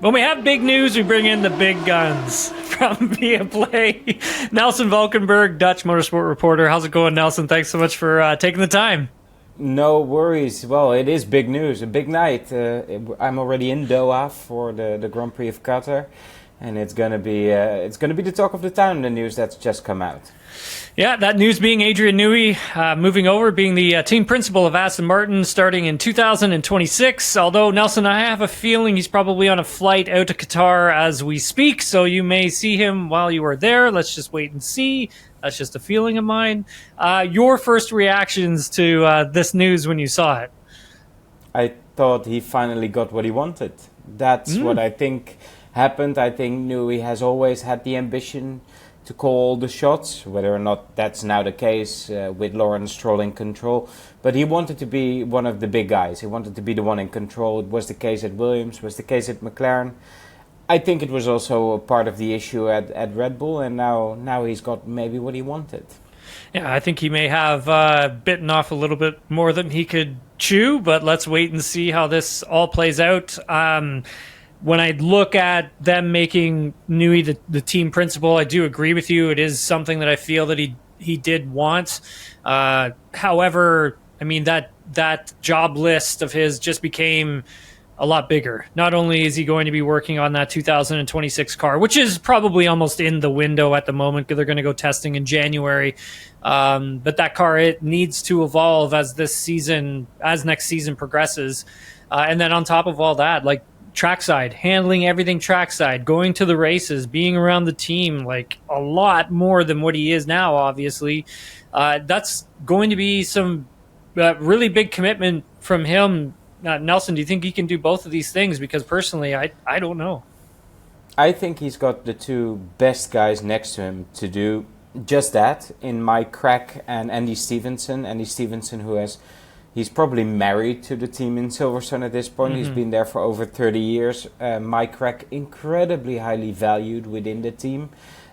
When we have big news, we bring in the big guns from Via Play. Nelson Valkenburg, Dutch motorsport reporter. How's it going, Nelson? Thanks so much for taking the time. No worries. Well, it is big news, a big night. I'm already in Doha for the Grand Prix of Qatar, and it's gonna be the talk of the town. The news that's just come out. Yeah, that news being Adrian Newey moving over, being the team principal of Aston Martin starting in 2026. Although, Nelson, I have a feeling he's probably on a flight out to Qatar as we speak, so you may see him while you are there. Let's just wait and see. That's just a feeling of mine. Your first reactions to this news when you saw it? I thought he finally got what he wanted. That's what I think happened. I think Newey has always had the ambition to call the shots, whether or not that's now the case with Lawrence Stroll in control. But he wanted to be one of the big guys. He wanted to be the one in control. It was the case at Williams, was the case at McLaren. I think it was also a part of the issue at Red Bull, and now he's got maybe what he wanted. Yeah, I think he may have bitten off a little bit more than he could chew, but let's wait and see how this all plays out. When I look at them making Newey the team principal, I do agree with you. It is something that I feel that he did want. However, I mean, that job list of his just became a lot bigger. Not only is he going to be working on that 2026 car, which is probably almost in the window at the moment because they're going to go testing in January. But that car, it needs to evolve as next season progresses. And then on top of all that, like, trackside, handling everything trackside, going to the races, being around the team, like a lot more than what he is now, obviously. That's going to be some really big commitment from him. Nelson, do you think he can do both of these things? Because personally, I don't know. I think he's got the two best guys next to him to do just that in Mike Crack and Andy Stevenson. Andy Stevenson, he's probably married to the team in Silverstone at this point. He's been there for over 30 years. Mike Crack, incredibly highly valued within the team,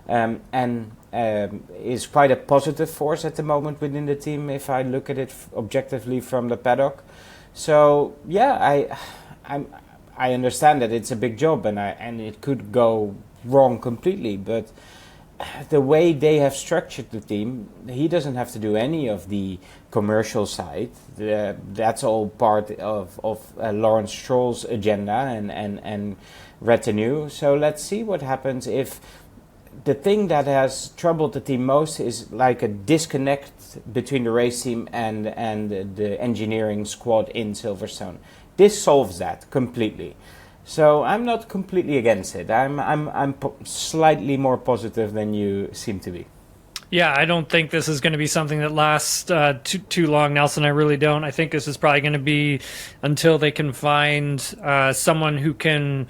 and is quite a positive force at the moment within the team if I look at it objectively from the paddock. So yeah, I understand that it's a big job and it could go wrong completely, but the way they have structured the team, he doesn't have to do any of the commercial side. That's all part of Lawrence Stroll's agenda and retinue. So let's see what happens. If the thing that has troubled the team most is like a disconnect between the race team and the engineering squad in Silverstone. This solves that completely. So I'm not completely against it. I'm slightly more positive than you seem to be. Yeah, I don't think this is going to be something that lasts too long, Nelson. I really don't. I think this is probably going to be until they can find someone who can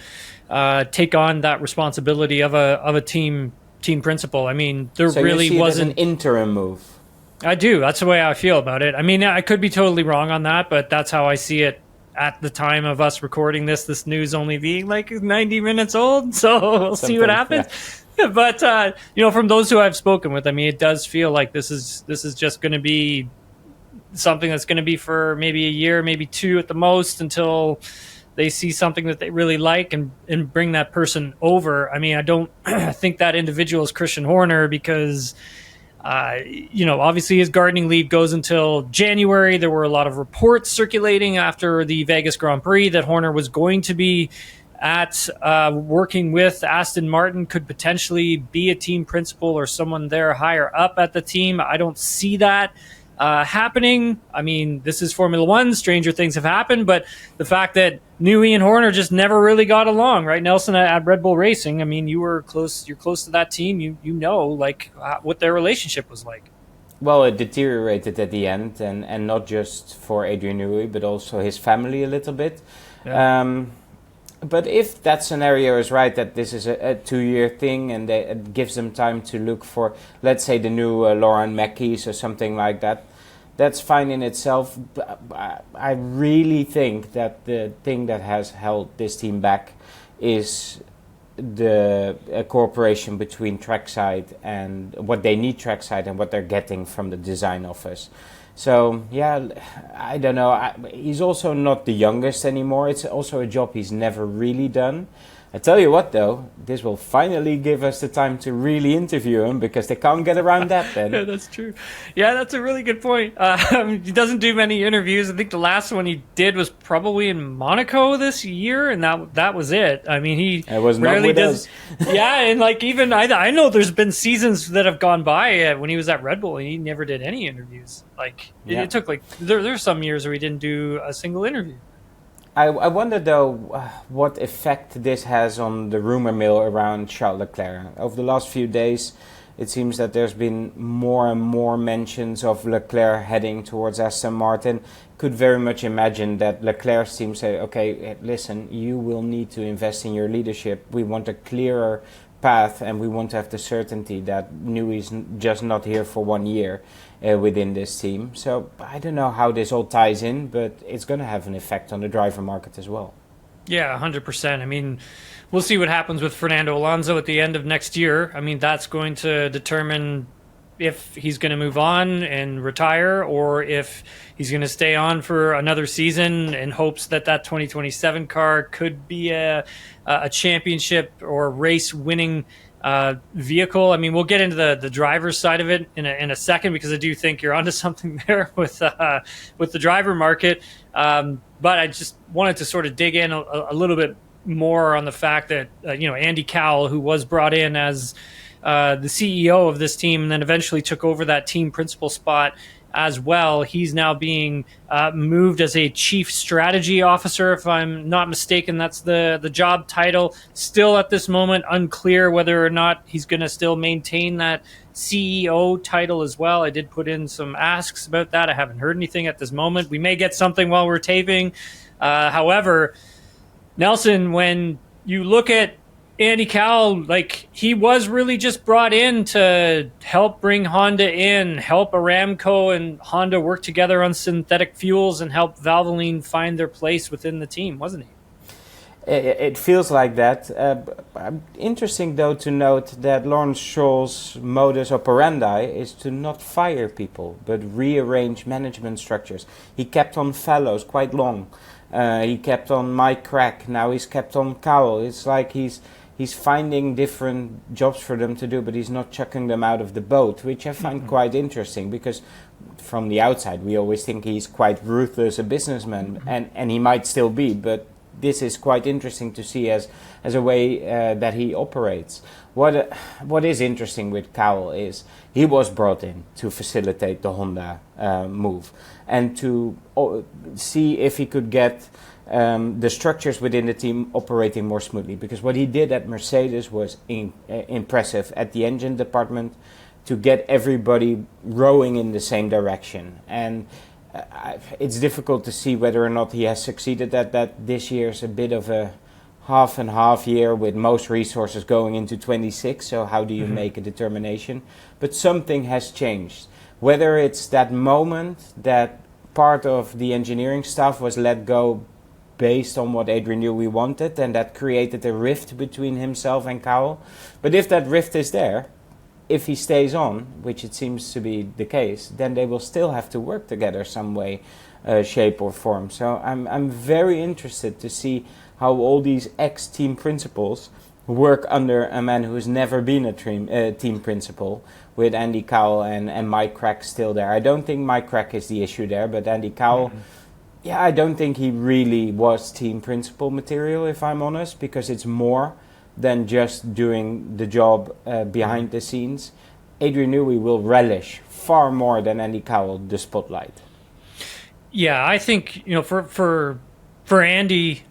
take on that responsibility of a team principal. I mean, there so really you see wasn't it as an interim move. I do. That's the way I feel about it. I mean, I could be totally wrong on that, but that's how I see it at the time of us recording this news only being like 90 minutes old. So we'll see what happens. Yeah. But, from those who I've spoken with, I mean, it does feel like this is just going to be something that's going to be for maybe a year, maybe two at the most, until they see something that they really like and bring that person over. I mean, I don't think that individual is Christian Horner because obviously his gardening leave goes until January. There were a lot of reports circulating after the Vegas Grand Prix that Horner was going to be at working with Aston Martin, could potentially be a team principal or someone there higher up at the team. I don't see that happening. I mean, this is Formula One. Stranger things have happened, but the fact that Newey and Horner just never really got along, right, Nelson, at Red Bull Racing? I mean, you're close to that team. You know, like what their relationship was like. Well, it deteriorated at the end, and not just for Adrian Newey, but also his family a little bit. Yeah. But if that scenario is right, that this is a 2-year thing and it gives them time to look for, let's say, the new Lauren Mackeys or something like that, that's fine in itself. I really think that the thing that has held this team back is the cooperation between trackside and what they need trackside and what they're getting from the design office. So, yeah, I don't know. He's also not the youngest anymore. It's also a job he's never really done. I tell you what, though, this will finally give us the time to really interview him because they can't get around that then. Yeah, that's true. Yeah, that's a really good point. He doesn't do many interviews. I think the last one he did was probably in Monaco this year, and that was it. I mean, he rarely does. Yeah, and like even I know there's been seasons that have gone by when he was at Red Bull, and he never did any interviews. Like it took like there's some years where he didn't do a single interview. I wonder, though, what effect this has on the rumor mill around Charles Leclerc. Over the last few days, it seems that there's been more and more mentions of Leclerc heading towards Aston Martin. Could very much imagine that Leclerc's team say, okay, listen, you will need to invest in your leadership. We want a clearer path, and we want to have the certainty that Newey's just not here for 1 year within this team. So I don't know how this all ties in, but it's going to have an effect on the driver market as well. Yeah, 100%. I mean, we'll see what happens with Fernando Alonso at the end of next year. I mean, that's going to determine if he's going to move on and retire, or if he's going to stay on for another season in hopes that 2027 car could be a championship or race winning vehicle. I mean, we'll get into the driver's side of it in a second, because I do think you're onto something there with the driver market. But I just wanted to sort of dig in a little bit more on the fact that Andy Cowell, who was brought in as the CEO of this team and then eventually took over that team principal spot as well, he's now being moved as a chief strategy officer, if I'm not mistaken. That's the job title. Still at this moment unclear whether or not he's going to still maintain that CEO title as well. I did put in some asks about that. I haven't heard anything at this moment. We may get something while we're taping. However, Nelson, when you look at Andy Cowell, like, he was really just brought in to help bring Honda in, help Aramco and Honda work together on synthetic fuels, and help Valvoline find their place within the team, wasn't he? It feels like that. Interesting, though, to note that Lawrence Stroll's modus operandi is to not fire people, but rearrange management structures. He kept on Fellows quite long. He kept on Mike Crack. Now he's kept on Cowell. It's like he's finding different jobs for them to do, but he's not chucking them out of the boat, which I find quite interesting, because from the outside we always think he's quite ruthless a businessman, and he might still be, but this is quite interesting to see as a way that he operates. What is interesting with Cowell is he was brought in to facilitate the Honda move and to see if he could get the structures within the team operating more smoothly, because what he did at Mercedes was impressive at the engine department, to get everybody rowing in the same direction. And it's difficult to see whether or not he has succeeded at that. This year is a bit of a half and half year, with most resources going into 26, so how do you make a determination? But something has changed. Whether it's that moment that part of the engineering staff was let go based on what Adrian Newey wanted, and that created a rift between himself and Cowell. But if that rift is there, if he stays on, which it seems to be the case, then they will still have to work together some way, shape or form. So I'm very interested to see how all these ex-team principals work under a man who's never been a team principal, with Andy Cowell and Mike Crack still there. I don't think Mike Crack is the issue there, but Andy Cowell, yeah, I don't think he really was team principal material, if I'm honest, because it's more than just doing the job behind the scenes. Adrian Newey will relish far more than Andy Cowell the spotlight. Yeah, I think, for Andy,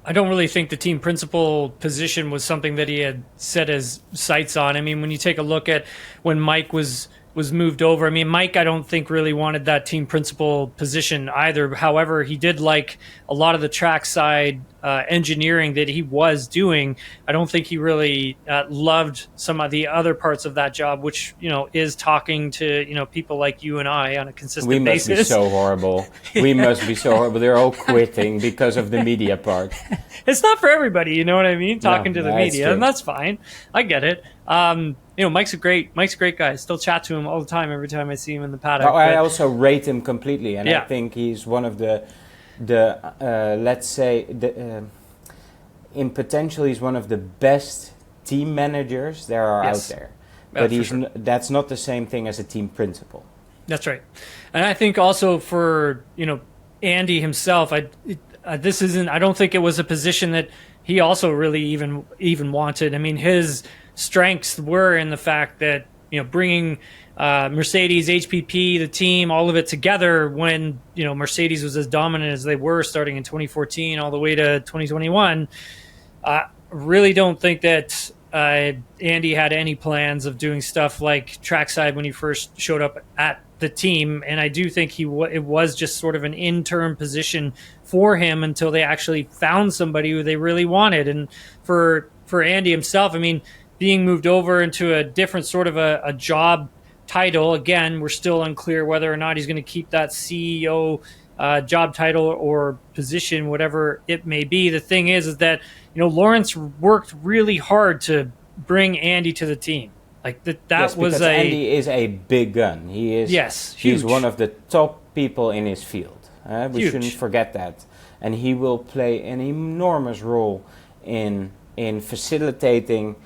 I don't really think the team principal position was something that he had set his sights on. I mean, when you take a look at when Mike was moved over, I mean, Mike, I don't think really wanted that team principal position either. However, he did like a lot of the trackside engineering that he was doing. I don't think he really loved some of the other parts of that job, which, is talking to, people like you and I on a consistent basis. We must be so horrible. We must be so horrible. They're all quitting because of the media part. It's not for everybody, you know what I mean? Talking to the media, and that's fine. I get it. Mike's a great guy. I still chat to him all the time every time I see him in the paddock. I also rate him completely, and I think he's one of the let's say, in potential, he's one of the best team managers there are Yes. out there. But for sure. that's not the same thing as a team principal. That's right. And I think also for, Andy himself, I don't think it was a position that he also really even wanted. I mean, his strengths were in the fact that, bringing Mercedes, HPP, the team, all of it together when, Mercedes was as dominant as they were starting in 2014 all the way to 2021. Really don't think that Andy had any plans of doing stuff like trackside when he first showed up at the team, and I do think it was just sort of an interim position for him until they actually found somebody who they really wanted. And for Andy himself, I mean, being moved over into a different sort of a job title, again, we're still unclear whether or not he's going to keep that CEO job title or position, whatever it may be. The thing is that, Lawrence worked really hard to bring Andy to the team. Like that Yes, was because Andy is a big gun. He is. Yes, he's huge. one of the top people in his field. We Huge. shouldn't forget that, and he will play an enormous role in facilitating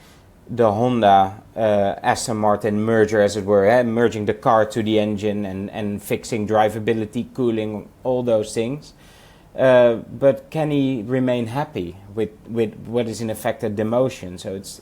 the Honda Aston Martin merger, as it were, merging the car to the engine and fixing drivability, cooling, all those things. But can he remain happy with what is in effect a demotion? So it's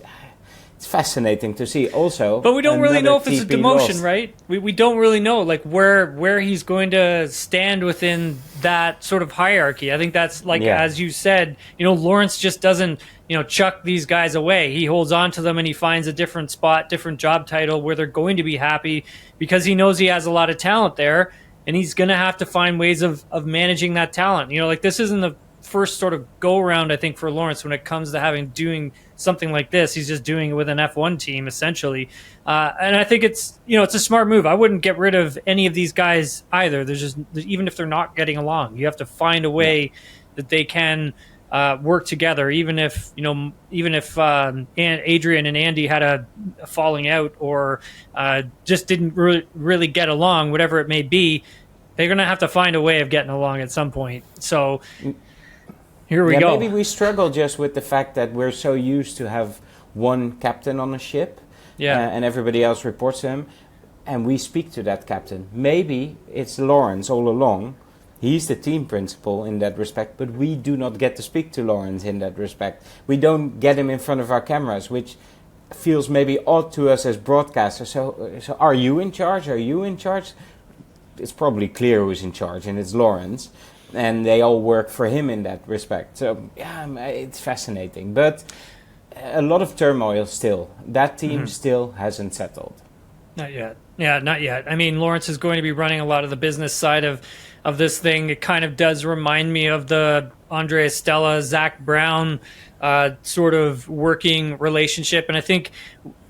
fascinating to see. Also, but we don't really know if it's a TP demotion, lost. right? We don't really know like where he's going to stand within that sort of hierarchy. I think that's like, as you said, Lawrence just doesn't chuck these guys away. He holds on to them and he finds a different spot, different job title where they're going to be happy because he knows he has a lot of talent there, and he's going to have to find ways of managing that talent. Like this isn't the first sort of go around, I think, for Lawrence when it comes to doing something like this. He's just doing it with an F1 team essentially, and I think it's it's a smart move. I wouldn't get rid of any of these guys either. There's just, even if they're not getting along, you have to find a way that they can work together, even if Adrian and Andy had a falling out or just didn't really get along, whatever it may be. They're going to have to find a way of getting along at some point. So here we go. Maybe we struggle just with the fact that we're so used to have one captain on a ship, and everybody else reports to him, and we speak to that captain. Maybe it's Lawrence all along. He's the team principal in that respect, but we do not get to speak to Lawrence in that respect. We don't get him in front of our cameras, which feels maybe odd to us as broadcasters. So are you in charge? Are you in charge? It's probably clear who's in charge, and it's Lawrence. And they all work for him in that respect. So, it's fascinating. But a lot of turmoil still. That team still hasn't settled. Not yet. Yeah, not yet. I mean, Lawrence is going to be running a lot of the business side of this thing. It kind of does remind me of the Andrea Stella, Zach Brown sort of working relationship. And I think,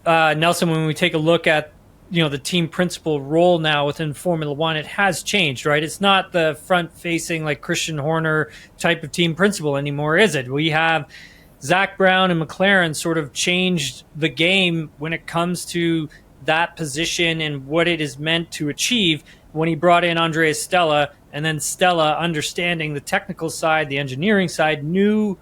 Nelson, when we take a look at the team principal role now within Formula One, it has changed, right? It's not the front-facing like Christian Horner type of team principal anymore, is it? We have Zach Brown and McLaren sort of changed the game when it comes to that position and what it is meant to achieve when he brought in Andrea Stella, and then Stella, understanding the technical side, the engineering side, knew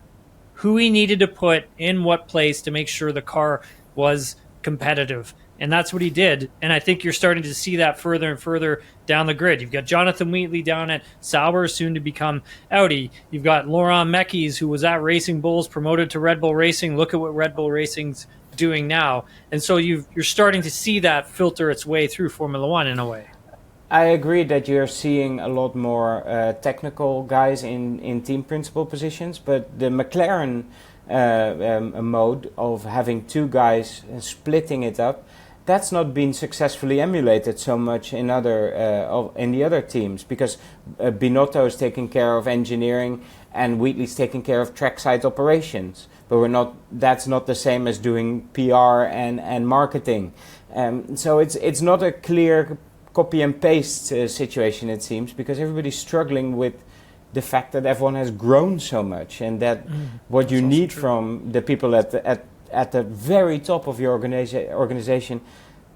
who he needed to put in what place to make sure the car was competitive. And that's what he did. And I think you're starting to see that further and further down the grid. You've got Jonathan Wheatley down at Sauber, soon to become Audi. You've got Laurent Mekies, who was at Racing Bulls, promoted to Red Bull Racing. Look at what Red Bull Racing's doing now. And so you're starting to see that filter its way through Formula One in a way. I agree that you're seeing a lot more technical guys in team principal positions, but the McLaren mode of having two guys splitting it up, that's not been successfully emulated so much in the other teams, because Binotto is taking care of engineering and Wheatley's taking care of trackside operations. But that's not the same as doing PR and marketing. So it's not a clear copy and paste situation, it seems, because everybody's struggling with the fact that everyone has grown so much, and that what you need from the people at the very top of your organization,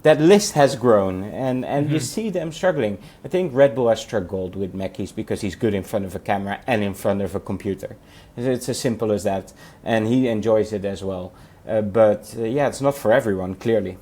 that list has grown, and you see them struggling. I think Red Bull has struggled with Mackey's because he's good in front of a camera and in front of a computer. It's as simple as that, and he enjoys it as well. But it's not for everyone, clearly.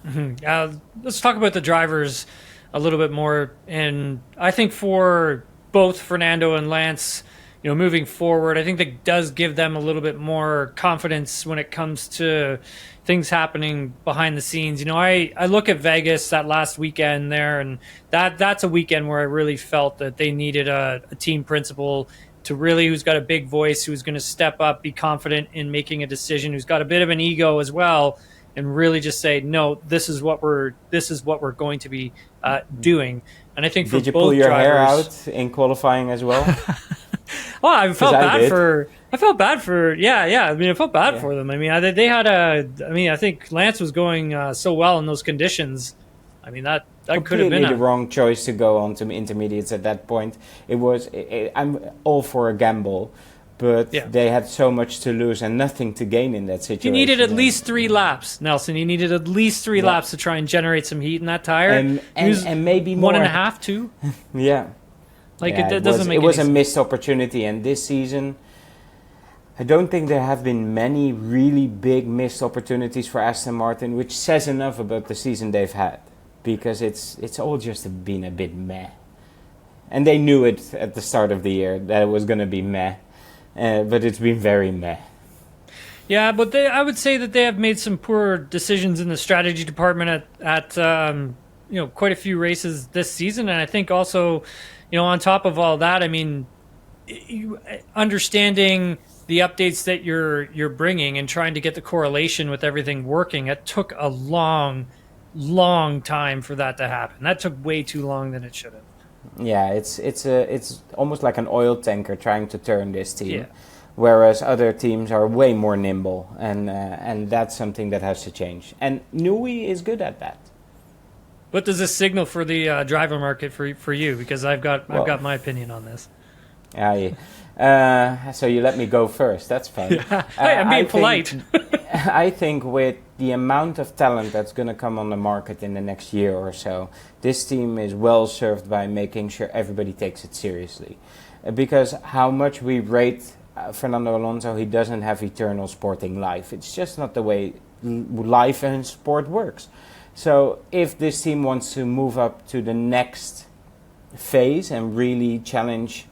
Let's talk about the drivers a little bit more, and I think for both Fernando and Lance, moving forward, I think that does give them a little bit more confidence when it comes to things happening behind the scenes. I look at Vegas that last weekend there, and that's a weekend where I really felt that they needed a team principal to really, who's got a big voice, who's going to step up, be confident in making a decision, who's got a bit of an ego as well, and really just say, no, this is what we're going to be doing. And I think for both drivers, did you pull your hair out in qualifying as well? Well, I felt bad for. I felt bad for. Yeah. I mean, I felt bad for them. I mean, they had a. I mean, I think Lance was going so well in those conditions. I mean, that could have been the wrong choice to go on to intermediates at that point. It was. I'm all for a gamble, but they had so much to lose and nothing to gain in that situation. You needed at least 3 laps, Nelson. You needed at least 3 laps to try and generate some heat in that tire. And maybe more. 1.5, 2. Yeah. It doesn't make it was a sense. missed opportunity, and this season, I don't think there have been many really big missed opportunities for Aston Martin, which says enough about the season they've had, because it's all just been a bit meh. And they knew it at the start of the year that it was going to be meh, but it's been very meh. Yeah, but I would say that they have made some poor decisions in the strategy department at quite a few races this season, and I think also, on top of all that, I mean, understanding the updates that you're bringing and trying to get the correlation with everything working, it took a long time for that to happen. That took way too long than it should have. Yeah, it's almost like an oil tanker trying to turn this team, whereas other teams are way more nimble, and that's something that has to change. And Newey is good at that. What does this signal for the driver market for you? Because I've got my opinion on this. So you let me go first. That's fine. I'm being polite. I think with the amount of talent that's going to come on the market in the next year or so, this team is well served by making sure everybody takes it seriously. Because how much we rate Fernando Alonso, he doesn't have eternal sporting life. It's just not the way life and sport works. So if this team wants to move up to the next phase and really challenge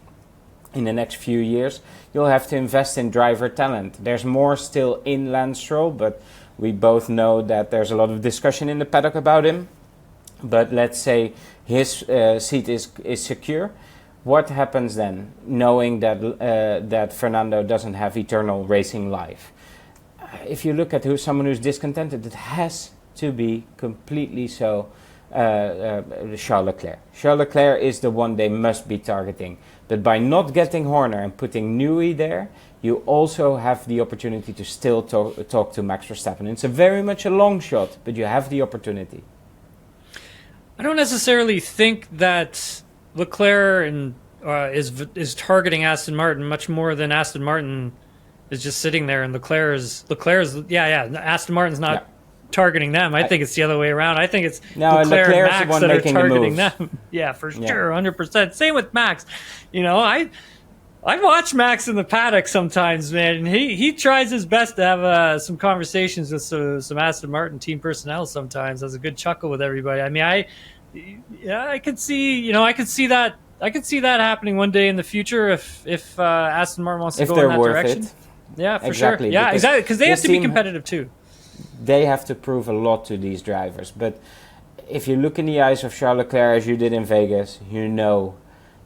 in the next few years, you'll have to invest in driver talent. There's more still in Lance Stroll, but we both know that there's a lot of discussion in the paddock about him. But let's say his seat is secure. What happens then, knowing that Fernando doesn't have eternal racing life? If you look at someone who's discontented, it has to be completely so Charles Leclerc. Charles Leclerc is the one they must be targeting. But by not getting Horner and putting Newey there, you also have the opportunity to still talk to Max Verstappen. It's very much a long shot, but you have the opportunity. I don't necessarily think that Leclerc is targeting Aston Martin much more than Aston Martin is just sitting there, and Leclerc's Aston Martin's not targeting them. I think it's the other way around. I think it's Leclerc and Max that are targeting them. Yeah, for sure, 100%. Same with Max. I watch Max in the paddock sometimes, man, and he tries his best to have some conversations with some Aston Martin team personnel sometimes. Has a good chuckle with everybody. I mean, I could see that happening one day in the future if Aston Martin wants to go in that direction. It. Yeah, for sure. Yeah, exactly, because they have to be competitive too. They have to prove a lot to these drivers. But if you look in the eyes of Charles Leclerc as you did in Vegas, you know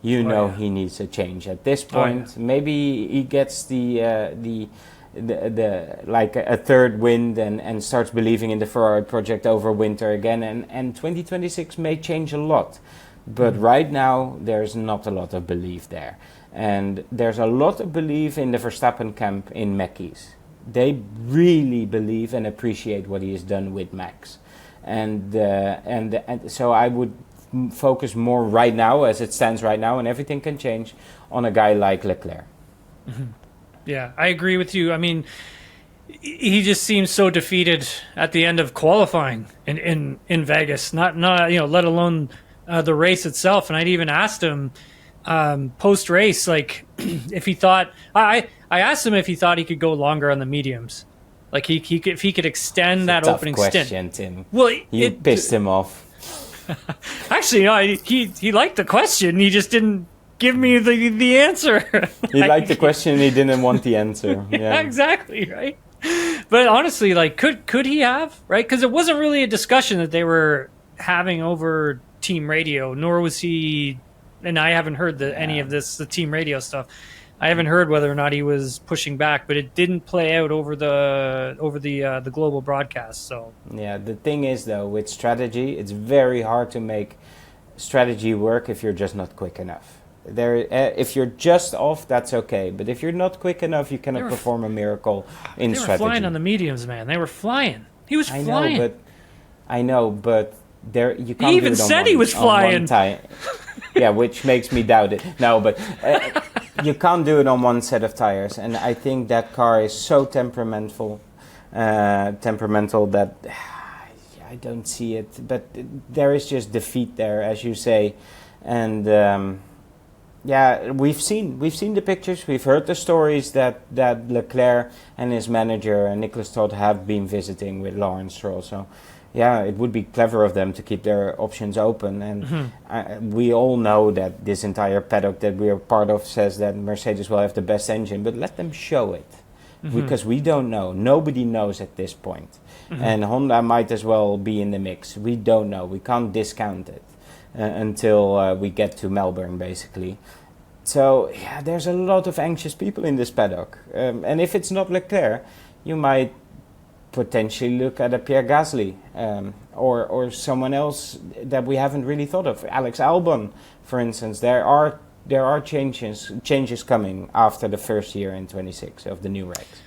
he needs a change. At this point, maybe he gets the like a third wind and starts believing in the Ferrari project over winter again. And 2026 may change a lot. But right now, there's not a lot of belief there. And there's a lot of belief in the Verstappen camp in Mackey's. They really believe and appreciate what he has done with Max. And so I would focus more right now, as it stands right now, and everything can change, on a guy like Leclerc. Mm-hmm. Yeah, I agree with you. I mean, he just seems so defeated at the end of qualifying in Vegas. Not let alone the race itself. And I'd even asked him post race, like if he thought I asked him if he thought he could go longer on the mediums, like if he could extend It's that a tough opening question, stint. Tim. Well, You pissed him off. Actually, no, he liked the question. He just didn't give me the answer. He liked the question and he didn't want the answer. Yeah, exactly, right? But honestly, like, could he have, right? Because it wasn't really a discussion that they were having over team radio, nor was he, and I haven't heard any of this, the team radio stuff. I haven't heard whether or not he was pushing back, but it didn't play out over the global broadcast. So Yeah, the thing is though, with strategy, it's very hard to make strategy work if you're just not quick enough. If you're just off, that's okay. But if you're not quick enough, you cannot perform a miracle in strategy. They were flying on the mediums, man. They were flying. He was flying. I know, but there you can't. He even said he was flying. Yeah, which makes me doubt it. No, but you can't do it on one set of tires, and I think that car is so temperamental that I don't see it. But there is just defeat there, as you say, and. Yeah, we've seen the pictures. We've heard the stories that Leclerc and his manager Nicholas Todt have been visiting with Lawrence Stroll. So, yeah, it would be clever of them to keep their options open. And we all know that this entire paddock that we are part of says that Mercedes will have the best engine, but let them show it, because we don't know. Nobody knows at this point, and Honda might as well be in the mix. We don't know. We can't discount it. Until we get to Melbourne, basically. So, yeah, there's a lot of anxious people in this paddock. And if it's not Leclerc, you might potentially look at a Pierre Gasly or someone else that we haven't really thought of. Alex Albon, for instance. There are changes coming after the first year in 26 of the new regs.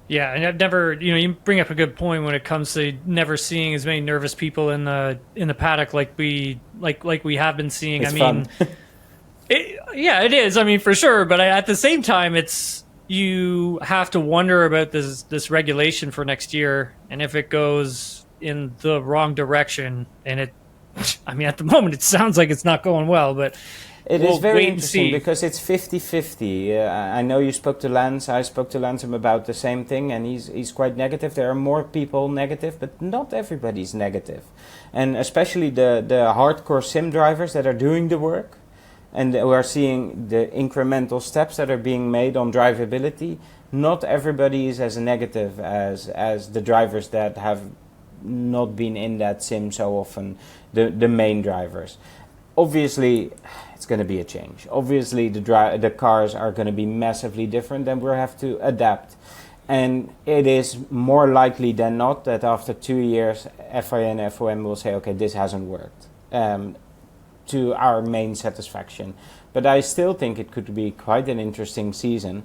Yeah, and I've never, you bring up a good point when it comes to never seeing as many nervous people in the paddock like we have been seeing. It's fun. It is. I mean, for sure. But at the same time, you have to wonder about this regulation for next year, and if it goes in the wrong direction. And at the moment, it sounds like it's not going well, but. We'll is very interesting because it's 50-50. I know you spoke to Lance. I spoke to Lance about the same thing, and he's quite negative. There are more people negative, but not everybody's negative. And especially the hardcore sim drivers that are doing the work and who are seeing the incremental steps that are being made on drivability. Not everybody is as negative as the drivers that have not been in that sim so often, the main drivers. Obviously, it's going to be a change. Obviously, the cars are going to be massively different, and we'll have to adapt. And it is more likely than not that after 2 years, FIA and FOM will say, okay, this hasn't worked to our main satisfaction. But I still think it could be quite an interesting season.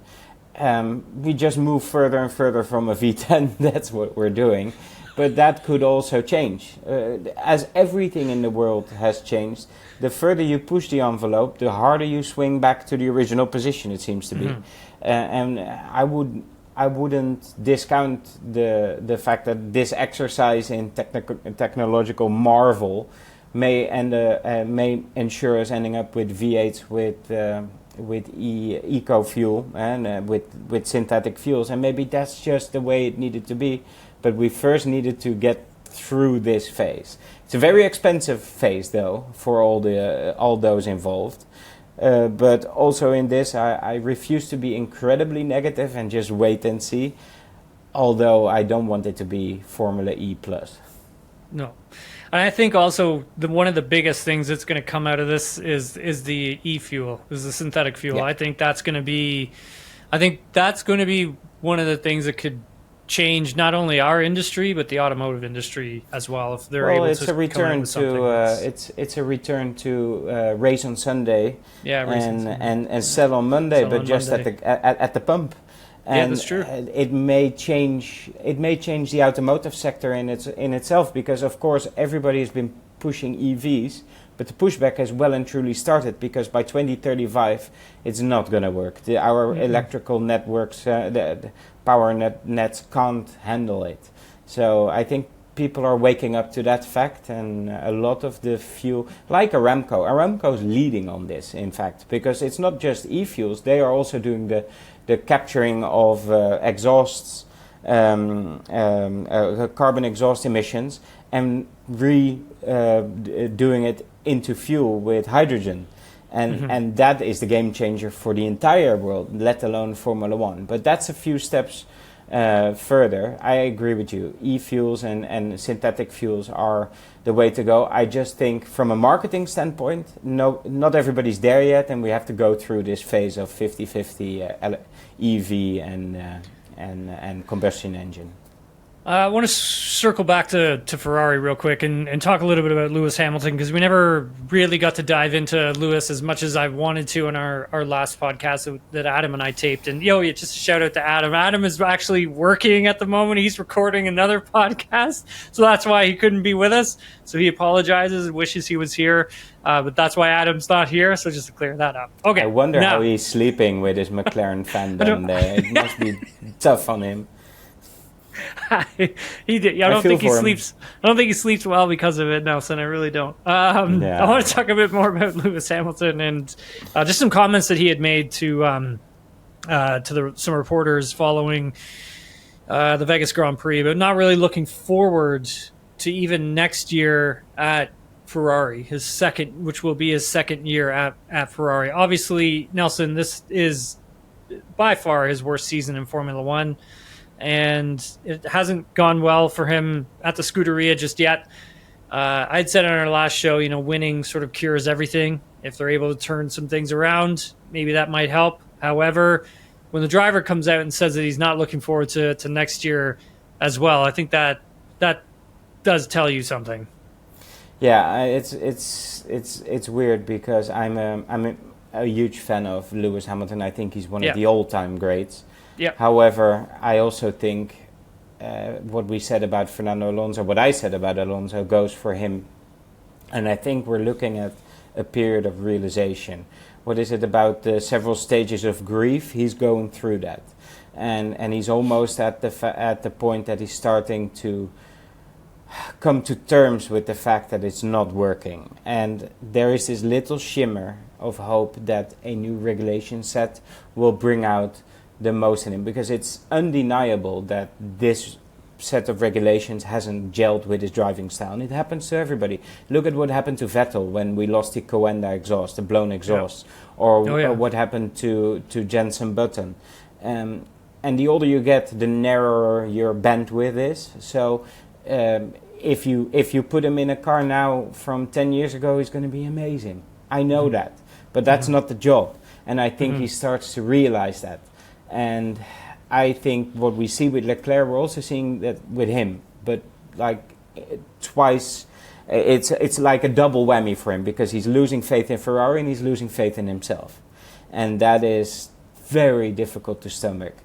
We just move further and further from a V10. That's what we're doing. But that could also change. As everything in the world has changed, the further you push the envelope, the harder you swing back to the original position, it seems to be. And I wouldn't discount the fact that this exercise in technological marvel may ensure us ending up with V8s with eco fuel and with synthetic fuels, and maybe that's just the way it needed to be. But we first needed to get through this phase. It's a very expensive phase, though, for all those involved. But also in this, I refuse to be incredibly negative and just wait and see. Although I don't want it to be Formula E plus. No, and I think also one of the biggest things that's going to come out of this is the e-fuel, is the synthetic fuel. Yeah. I think that's going to be one of the things that could change not only our industry but the automotive industry as well, if they're able to come out with something. It's a return to race on Sunday, and sell on Monday, but just Monday. at the pump. And yeah, that's true. It may change the automotive sector in itself, because of course everybody has been pushing EVs, But the pushback has well and truly started, because by 2035 it's not going to work. Our electrical networks, the power nets can't handle it. So I think people are waking up to that fact, and a lot of the fuel, like Aramco is leading on this, in fact, because it's not just e-fuels, they are also doing the capturing of exhausts, carbon exhaust emissions, and doing it into fuel with hydrogen. And that is the game changer for the entire world, let alone Formula One. But that's a few steps further. I agree with you. E-fuels and synthetic fuels are the way to go. I just think from a marketing standpoint, no, not everybody's there yet, and we have to go through this phase of 50-50 EV and combustion engine. I want to circle back to Ferrari real quick and talk a little bit about Lewis Hamilton, because we never really got to dive into Lewis as much as I wanted to in our last podcast that Adam and I taped. And just a shout out to Adam. Adam is actually working at the moment. He's recording another podcast, so that's why he couldn't be with us. So he apologizes and wishes he was here, but that's why Adam's not here. So just to clear that up. Okay. I wonder how he's sleeping with his McLaren fandom there. It must be tough on him. He did. I don't think he sleeps. I don't think he sleeps well because of it, Nelson. I really don't. I want to talk a bit more about Lewis Hamilton and just some comments that he had made to some reporters following the Vegas Grand Prix, but not really looking forward to even next year at Ferrari, which will be his second year at Ferrari. Obviously, Nelson, this is by far his worst season in Formula One. And it hasn't gone well for him at the Scuderia just yet. I'd said on our last show, winning sort of cures everything. If they're able to turn some things around, maybe that might help. However, when the driver comes out and says that he's not looking forward to next year as well, I think that does tell you something. Yeah, it's weird, because I'm a huge fan of Lewis Hamilton. I think he's one of the all-time greats. Yeah. However, I also think what we said about Fernando Alonso, what I said about Alonso, goes for him. And I think we're looking at a period of realization. What is it about the several stages of grief? He's going through that. And he's almost at the point that he's starting to come to terms with the fact that it's not working. And there is this little shimmer of hope that a new regulation set will bring out the most in him, because it's undeniable that this set of regulations hasn't gelled with his driving style, and it happens to everybody. Look at what happened to Vettel when we lost the Coenda exhaust, the blown exhaust, or what happened to Jenson Button. And the older you get, the narrower your bandwidth is. So if you put him in a car now from 10 years ago, he's going to be amazing. I know that, but that's not the job, and I think he starts to realize that. And I think what we see with Leclerc, we're also seeing that with him, but like twice. It's like a double whammy for him, because he's losing faith in Ferrari and he's losing faith in himself, and that is very difficult to stomach.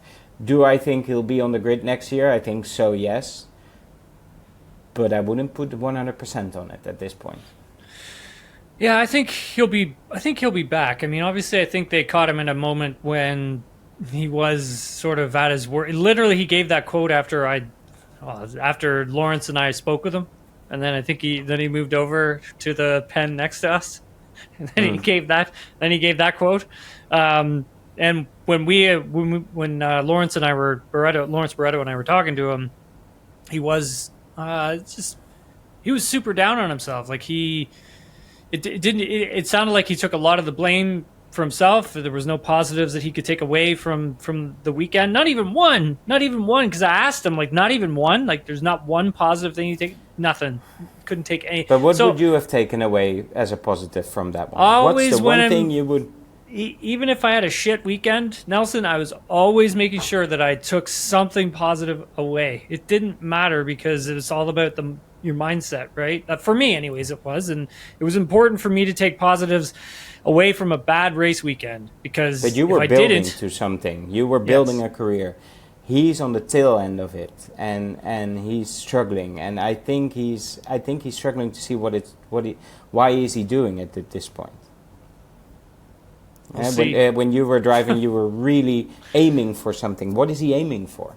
Do I think he'll be on the grid next year? I think so, yes, but I wouldn't put 100% on it at this point. Yeah, I think he'll be back. I mean, obviously, I think they caught him in a moment when he was sort of at his worst. Literally, he gave that quote after Lawrence and I spoke with him, and then I think he moved over to the pen next to us, and then he gave that quote. And when Lawrence Barretto and I were talking to him, he was super down on himself. Like it sounded like he took a lot of the blame for himself. There was no positives that he could take away from the weekend. Not even one, because I asked him, like, not even one. Like, there's not one positive thing you take. Nothing. Couldn't take any. But what would you have taken away as a positive from that one? What's the one thing you would... Even if I had a shit weekend, Nelson, I was always making sure that I took something positive away. It didn't matter, because it was all about your mindset, right? For me, anyways, it was. And it was important for me to take positives away from a bad race weekend, because but you were building to something. You were building a career. he's on the tail end of it, and he's struggling. And I think he's struggling to see why is he doing it at this point. When you were driving, you were really aiming for something. What is he aiming for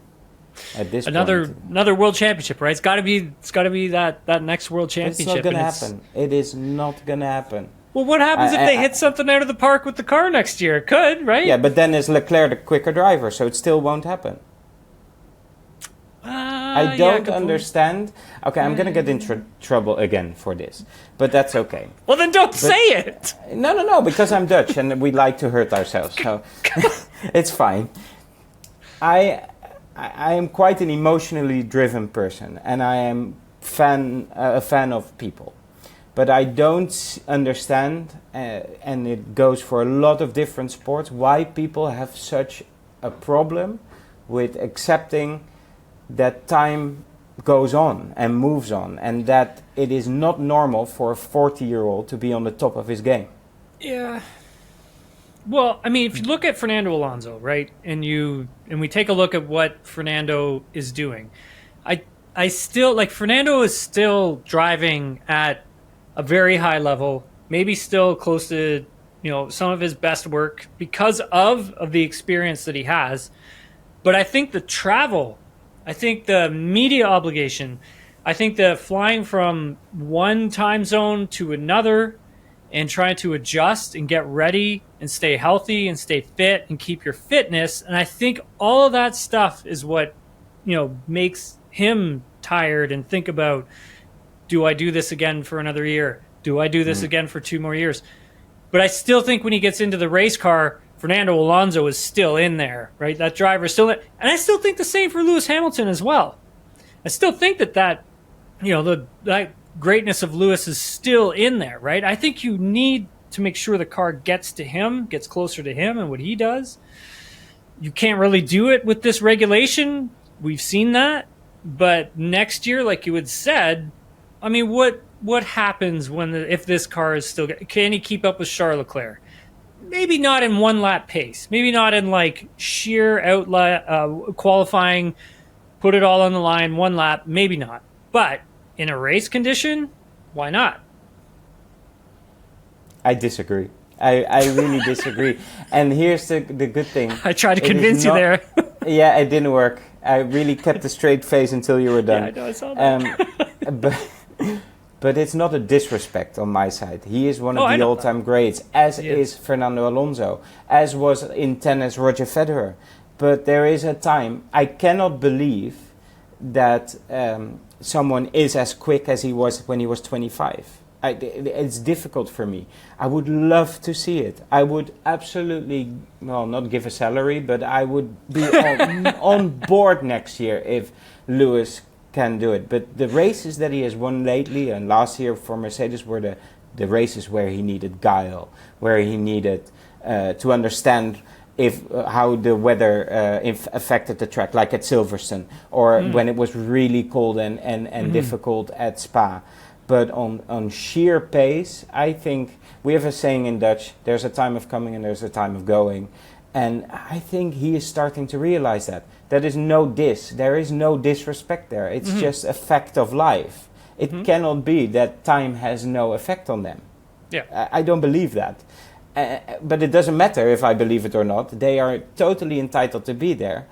at this point? Another world championship, right? It's got to be that next world championship. It's not going to happen. It is not going to happen. Well, what happens if they hit something out of the park with the car next year? It could, right? Yeah, but then is Leclerc the quicker driver, so it still won't happen. I don't understand. Okay, I'm going to get in trouble again for this, but that's okay. Well, then don't say it. No, because I'm Dutch and we like to hurt ourselves, so it's fine. I am quite an emotionally driven person, and I am a fan of people. But I don't understand, and it goes for a lot of different sports, why people have such a problem with accepting that time goes on and moves on, and that it is not normal for a 40-year-old to be on the top of his game. Yeah. Well, I mean, if you look at Fernando Alonso, right, and we take a look at what Fernando is doing, I still, like, Fernando is still driving at a very high level, maybe still close to, some of his best work because of the experience that he has. But I think the travel, I think the media obligation, I think the flying from one time zone to another and trying to adjust and get ready and stay healthy and stay fit and keep your fitness. And I think all of that stuff is what, makes him tired and think about, do I do this again for another year? Do I do this again for 2 more years? But I still think when he gets into the race car, Fernando Alonso is still in there, right? That driver is still in. And I still think the same for Lewis Hamilton as well. I still think that greatness of Lewis is still in there, right? I think you need to make sure the car gets to him, gets closer to him and what he does. You can't really do it with this regulation. We've seen that. But next year, like you had said, I mean, what happens if this car is still... Can he keep up with Charles Leclerc? Maybe not in one lap pace. Maybe not in like sheer qualifying, put it all on the line, 1 lap. Maybe not. But in a race condition, why not? I disagree. I really disagree. And here's the good thing. I tried to convince you there. Yeah, it didn't work. I really kept a straight face until you were done. Yeah, I know, I saw that. But it's not a disrespect on my side. He is one of the all-time greats, as is Fernando Alonso, as was in tennis Roger Federer. But there is a time, I cannot believe that someone is as quick as he was when he was 25. It's difficult for me. I would love to see it. I would absolutely, not give a salary, but I would be on board next year if Lewis can do it. But the races that he has won lately and last year for Mercedes were the races where he needed guile, where he needed to understand how the weather affected the track, like at Silverstone, or when it was really cold and difficult at Spa. But on sheer pace, I think we have a saying in Dutch, there's a time of coming and there's a time of going. And I think he is starting to realize that. There is no disrespect there. It's just a fact of life. It cannot be that time has no effect on them. Yeah, I don't believe that. But it doesn't matter if I believe it or not. They are totally entitled to be there.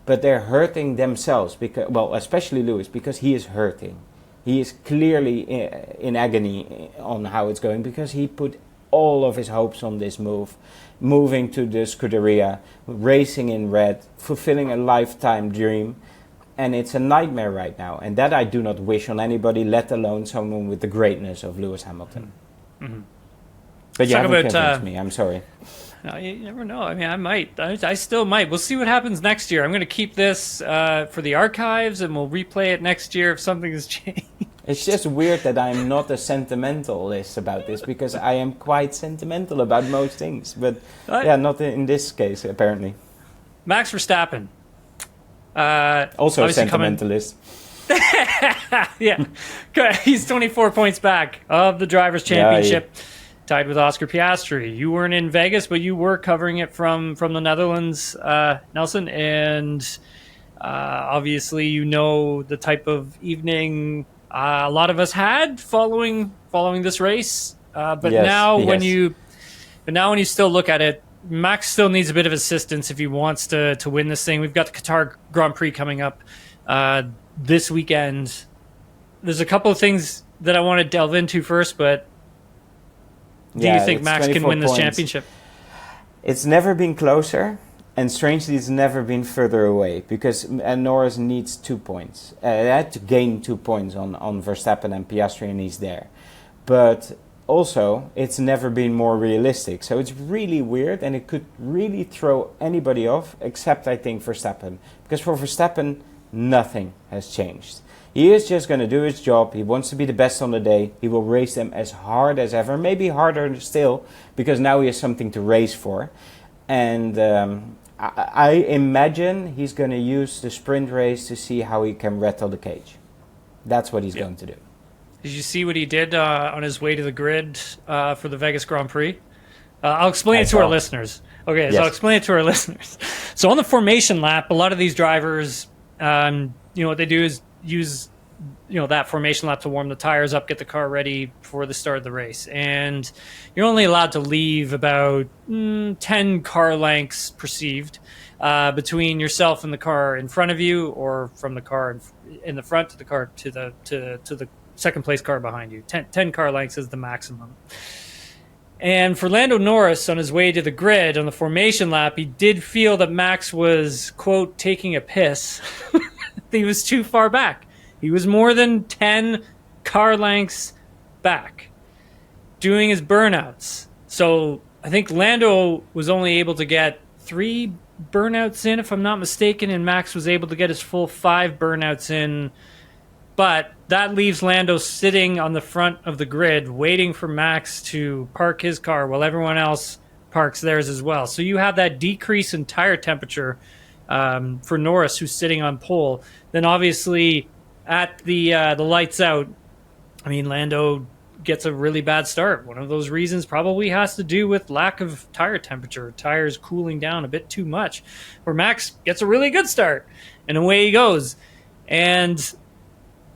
But they're hurting themselves, especially Lewis, because he is hurting. He is clearly in agony on how it's going because he put all of his hopes on this moving to the Scuderia, racing in red, fulfilling a lifetime dream. And it's a nightmare right now. And that I do not wish on anybody, let alone someone with the greatness of Lewis Hamilton. Mm-hmm. But you haven't convinced me, I'm sorry. No, you never know. I mean, I might. I still might. We'll see what happens next year. I'm going to keep this for the archives, and we'll replay it next year if something has changed. It's just weird that I'm not a sentimentalist about this, because I am quite sentimental about most things. But not in this case, apparently. Max Verstappen. Also a sentimentalist. Yeah. He's 24 points back of the Drivers' Championship. Yeah. Tied with Oscar Piastri. You weren't in Vegas, but you were covering it from the Netherlands, Nelson. And Obviously, the type of evening a lot of us had following this race. But Yes, now when yes. you still look at it, Max still needs a bit of assistance if he wants to win this thing. We've got the Qatar Grand Prix coming up this weekend. There's a couple of things that I want to delve into first, but do you Yeah, think it's Max can 24 win this points. championship? It's never been closer, and strangely, it's never been further away because Norris needs 2 points. He had to gain 2 points on Verstappen and Piastri, and he's there. But also, it's never been more realistic. So it's really weird, and it could really throw anybody off, except I think Verstappen. Because for Verstappen, nothing has changed. He is just going to do his job. He wants to be the best on the day. He will race them as hard as ever, maybe harder still, because now he has something to race for. And I imagine he's going to use the sprint race to see how he can rattle the cage. That's what he's going to do. Did you see what he did on his way to the grid for the Vegas Grand Prix? I'll explain it to our listeners. Okay, Yes. so I'll explain it to our listeners. So on the formation lap, a lot of these drivers, what they do is use that formation lap to warm the tires up, get the car ready for the start of the race. And you're only allowed to leave about 10 car lengths perceived between yourself and the car in front of you, or from the car in the front to the car to the second place car behind you. 10 car lengths is the maximum. And for Lando Norris, on his way to the grid on the formation lap, he did feel that Max was, quote, taking a piss. He was too far back. He was more than 10 car lengths back, doing his burnouts. So I think Lando was only able to get 3 burnouts in, if I'm not mistaken, and Max was able to get his full 5 burnouts in. But that leaves Lando sitting on the front of the grid, waiting for Max to park his car while everyone else parks theirs as well. So you have that decrease in tire temperature for Norris, who's sitting on pole. Then obviously at the lights out, I mean, Lando gets a really bad start. One of those reasons probably has to do with lack of tire temperature, tires cooling down a bit too much, where Max gets a really good start, and away he goes. And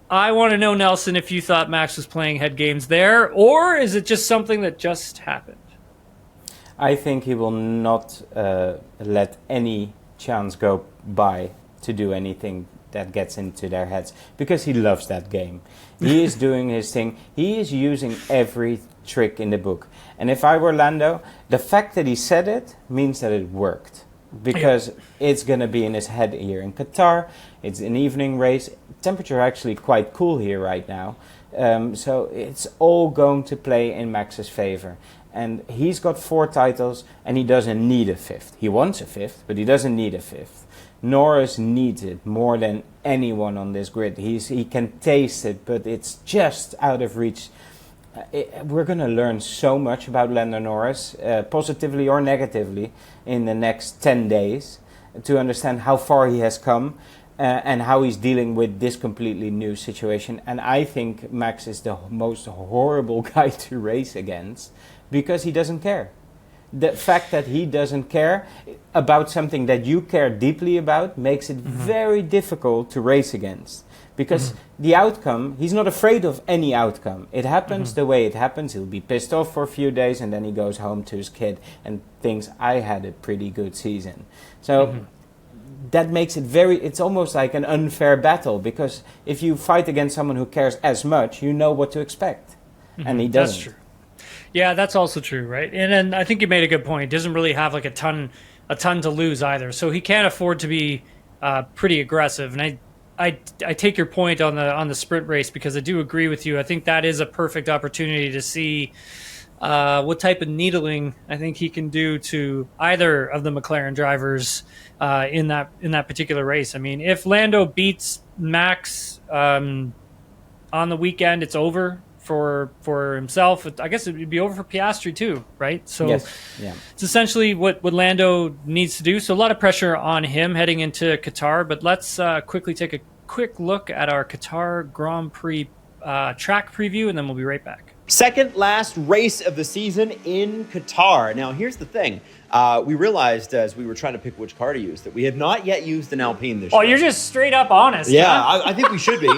I want to know, Nelson, if you thought Max was playing head games there, or is it just something that just happened? I think he will not let any chance go by to do anything that gets into their heads, because he loves that game. He is doing his thing. He is using every trick in the book. And if I were Lando, the fact that he said it means that it worked, because it's going to be in his head here in Qatar. It's an evening race. Temperature actually quite cool here right now. So it's all going to play in Max's favor. And he's got 4 titles, and he doesn't need a 5th. He wants a 5th, but he doesn't need a 5th. Norris needs it more than anyone on this grid. He can taste it, but it's just out of reach. We're going to learn so much about Lando Norris, positively or negatively, in the next 10 days to understand how far he has come and how he's dealing with this completely new situation. And I think Max is the most horrible guy to race against, because he doesn't care. The fact that he doesn't care about something that you care deeply about makes it very difficult to race against. Because the outcome, he's not afraid of any outcome. It happens the way it happens. He'll be pissed off for a few days, and then he goes home to his kid and thinks, I had a pretty good season. So that makes it it's almost like an unfair battle, because if you fight against someone who cares as much, you know what to expect. And he doesn't. That's true. Yeah, that's also true, right? And then I think you made a good point. He doesn't really have like a ton to lose either, so he can't afford to be pretty aggressive. And I take your point on the sprint race, because I do agree with you. I think that is a perfect opportunity to see what type of needling I think he can do to either of the McLaren drivers in that particular race. I mean, if Lando beats Max on the weekend, it's over for himself. I guess it would be over for Piastri too, right? So Yes. Yeah. it's essentially what Lando needs to do. So a lot of pressure on him heading into Qatar. But let's quickly take a quick look at our Qatar Grand Prix track preview, and then we'll be right back. Second last race of the season in Qatar. Now, here's the thing. We realized as we were trying to pick which car to use that we had not yet used an Alpine this year. Oh, you're just straight up honest. Yeah, huh? I think we should be.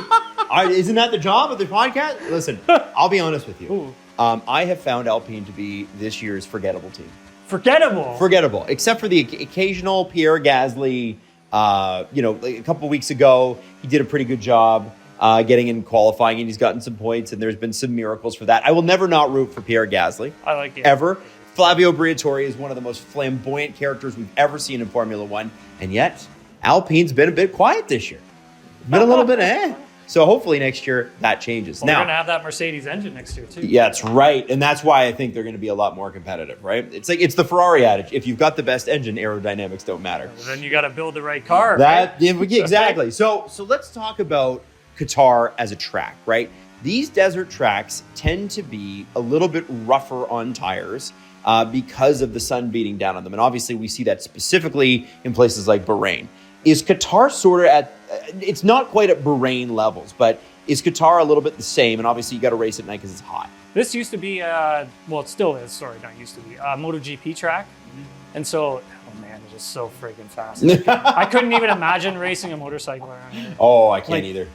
Isn't that the job of the podcast? Listen, I'll be honest with you. I have found Alpine to be this year's forgettable team. Forgettable, except for the occasional Pierre Gasly. A couple weeks ago, he did a pretty good job getting in qualifying, and he's gotten some points, and there's been some miracles for that. I will never not root for Pierre Gasly. I like it. Ever. Flavio Briatore is one of the most flamboyant characters we've ever seen in Formula One, and yet Alpine's been a bit quiet this year. Been a little bit So hopefully next year that changes. Well, now, we're going to have that Mercedes engine next year, too. Yeah, that's right. And that's why I think they're going to be a lot more competitive, right? It's the Ferrari adage. If you've got the best engine, aerodynamics don't matter. Well, then you got to build the right car. That, right? yeah, exactly. So let's talk about Qatar as a track, right? These desert tracks tend to be a little bit rougher on tires because of the sun beating down on them. And obviously we see that specifically in places like Bahrain. Is Qatar sort of it's not quite at Bahrain levels, but is Qatar a little bit the same? And obviously you got to race at night because it's hot. This used to be, it still is, sorry, not used to be, MotoGP track. And so, oh man, it is so friggin' fast. I couldn't even imagine racing a motorcycle around here. Oh, I can't either.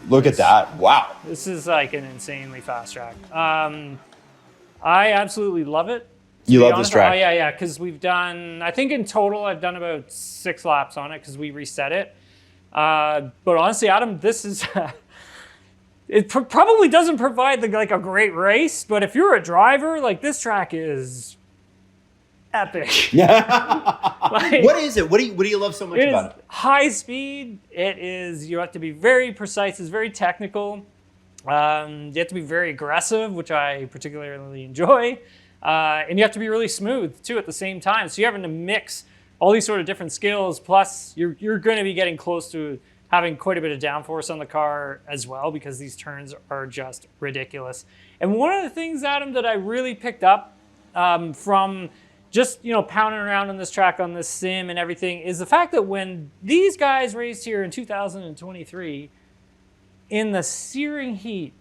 Look at that. Wow. This is like an insanely fast track. I absolutely love it. You love this track? Oh, yeah, because we've done, I think in total I've done about 6 laps on it because we reset it. But honestly, Adam, this is, it probably doesn't provide like a great race, but if you're a driver, like this track is epic. What is it? What do you love so much about it? High speed. It is, you have to be very precise. It's very technical. You have to be very aggressive, which I particularly enjoy. And you have to be really smooth too at the same time. So you're having to mix all these sort of different skills. Plus you're going to be getting close to having quite a bit of downforce on the car as well, because these turns are just ridiculous. And one of the things, Adam, that I really picked up from just, pounding around on this track, on this sim and everything, is the fact that when these guys raced here in 2023 in the searing heat,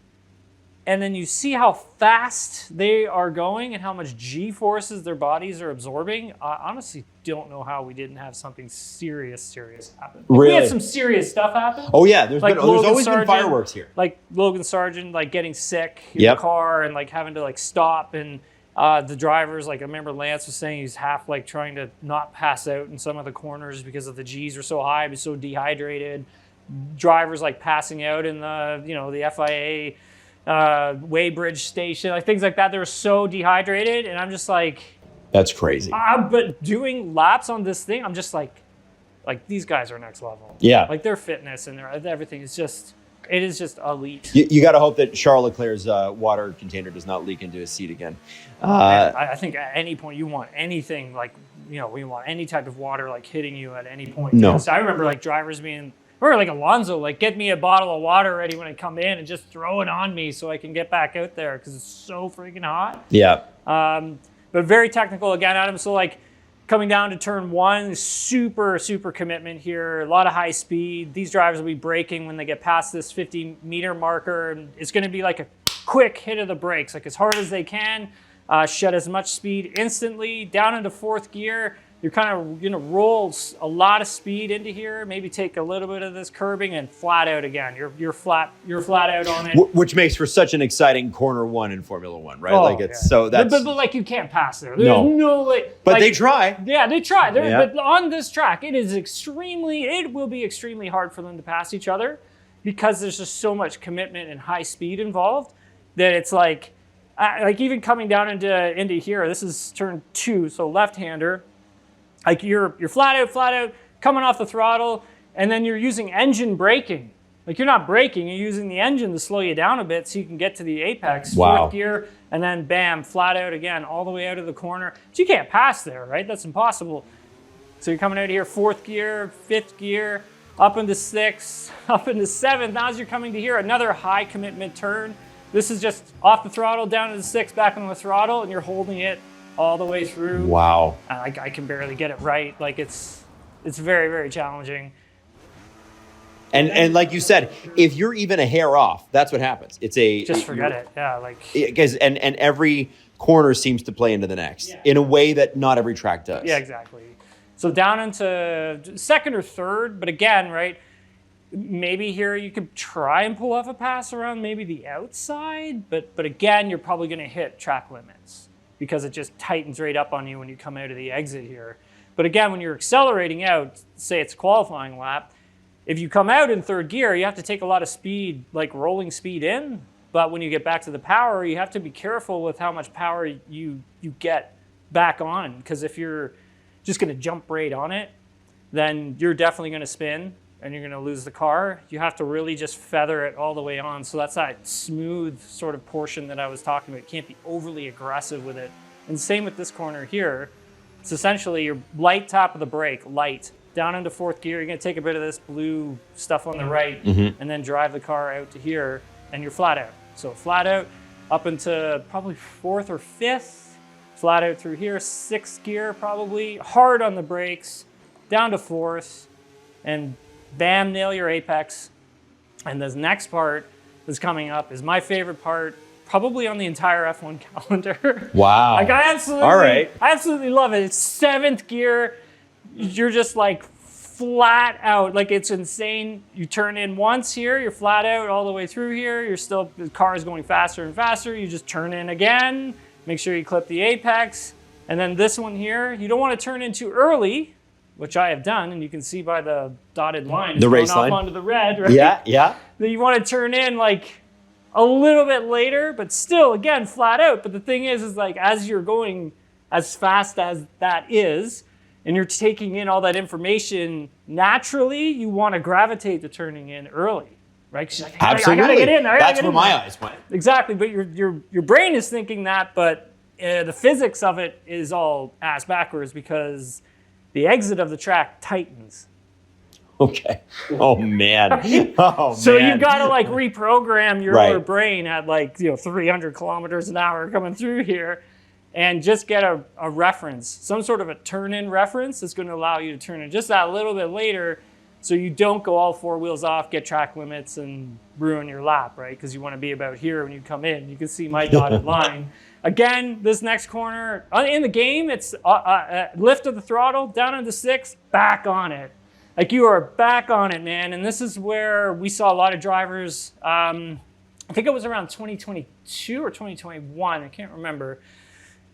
and then you see how fast they are going and how much G-forces their bodies are absorbing, I honestly don't know how we didn't have something serious happen. Really? We had some serious stuff happen. Oh, yeah. There's always Sargent, been fireworks here. Like Logan Sargent, like getting sick in the car and like having to like stop. And the drivers, like I remember Lance was saying he's half like trying to not pass out in some of the corners because of the G's were so high, he was so dehydrated. Drivers like passing out in the FIA weighbridge station, like things like that. They were so dehydrated, and I'm just like, that's crazy. But doing laps on this thing, I'm just like these guys are next level. Yeah, like their fitness and their everything is just, it is just elite. You got to hope that Charles Leclerc's water container does not leak into his seat again. I think at any point you want anything like, we want any type of water like hitting you at any point. No, so I remember like drivers being. Or like Alonso, like get me a bottle of water ready when I come in and just throw it on me so I can get back out there because it's so freaking hot. Yeah. But very technical again, Adam. So like coming down to turn 1, super commitment here. A lot of high speed. These drivers will be braking when they get past this 50-meter marker. And it's going to be like a quick hit of the brakes, like as hard as they can. Shed as much speed instantly. Down into 4th gear. You're kind of going to roll a lot of speed into here, maybe take a little bit of this curbing and flat out again. You're flat out on it. Which makes for such an exciting corner 1 in Formula 1, right? So that's but like you can't pass there. There's no way. But they try. Yeah, they try. But on this track, it will be extremely hard for them to pass each other because there's just so much commitment and high speed involved that it's like even coming down into here, this is turn 2, so left-hander. Like you're flat out, coming off the throttle, and then you're using engine braking. Like you're not braking, you're using the engine to slow you down a bit so you can get to the apex, 4th gear, and then bam, flat out again, all the way out of the corner. So you can't pass there, right? That's impossible. So you're coming out here, 4th gear, 5th gear, up into 6th, up into 7th. Now as you're coming to here, another high commitment turn. This is just off the throttle, down to the 6th, back on the throttle, and you're holding it all the way through. Wow. I can barely get it right. Like it's very challenging. And like you said, if you're even a hair off, that's what happens. Just forget it. Yeah, like because and every corner seems to play into the next in a way that not every track does. Yeah, exactly. So down into second or third, but again, right? Maybe here you could try and pull off a pass around maybe the outside, but again, you're probably going to hit track limits because it just tightens right up on you when you come out of the exit here. But again, when you're accelerating out, say it's a qualifying lap, if you come out in third gear, you have to take a lot of speed, like rolling speed in. But when you get back to the power, you have to be careful with how much power you get back on. Because if you're just going to jump right on it, then you're definitely going to spin and you're going to lose the car. You have to really just feather it all the way on. So that's that smooth sort of portion that I was talking about. You can't be overly aggressive with it. And same with this corner here. It's essentially your light top of the brake, light. Down into fourth gear, you're going to take a bit of this blue stuff on the right and then drive the car out to here, and you're flat out. So flat out up into probably fourth or fifth, flat out through here, sixth gear probably, hard on the brakes, down to fourth, and bam, nail your apex. And this next part that's coming up is my favorite part, probably on the entire F1 calendar. Wow. Like I absolutely love it. It's seventh gear. You're just like flat out. Like it's insane. You turn in once here, you're flat out all the way through here. You're still, the car is going faster and faster. You just turn in again. Make sure you clip the apex. And then this one here, you don't want to turn in too early, which I have done. And you can see by the dotted line. The race line. Onto the red, right? Yeah. Then you want to turn in like a little bit later, but still, again, flat out. But the thing is like as you're going as fast as that is, and you're taking in all that information, naturally, you want to gravitate to turning in early, right? 'Cause you're like, absolutely. I gotta get in. That's where my eyes went. Exactly, but your brain is thinking that, but the physics of it is all ass backwards because the exit of the track tightens. Okay. Oh man. Oh So man. you've got to like reprogram your Right. brain at like 300 kilometers an hour coming through here. And just get a reference, some sort of a turn-in reference that's going to allow you to turn in just that little bit later so you don't go all four wheels off, get track limits, and ruin your lap, right? Because you want to be about here when you come in. You can see my dotted line. Again, this next corner, in the game, it's lift of the throttle, down into six, back on it. Like you are back on it, man. And this is where we saw a lot of drivers, I think it was around 2022 or 2021, I can't remember.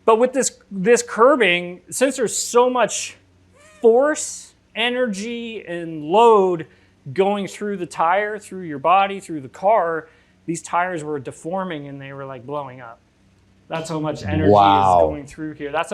But with this curbing, since there's so much force, energy, and load going through the tire, through your body, through the car, these tires were deforming and they were like blowing up. That's how much energy is going through here. That's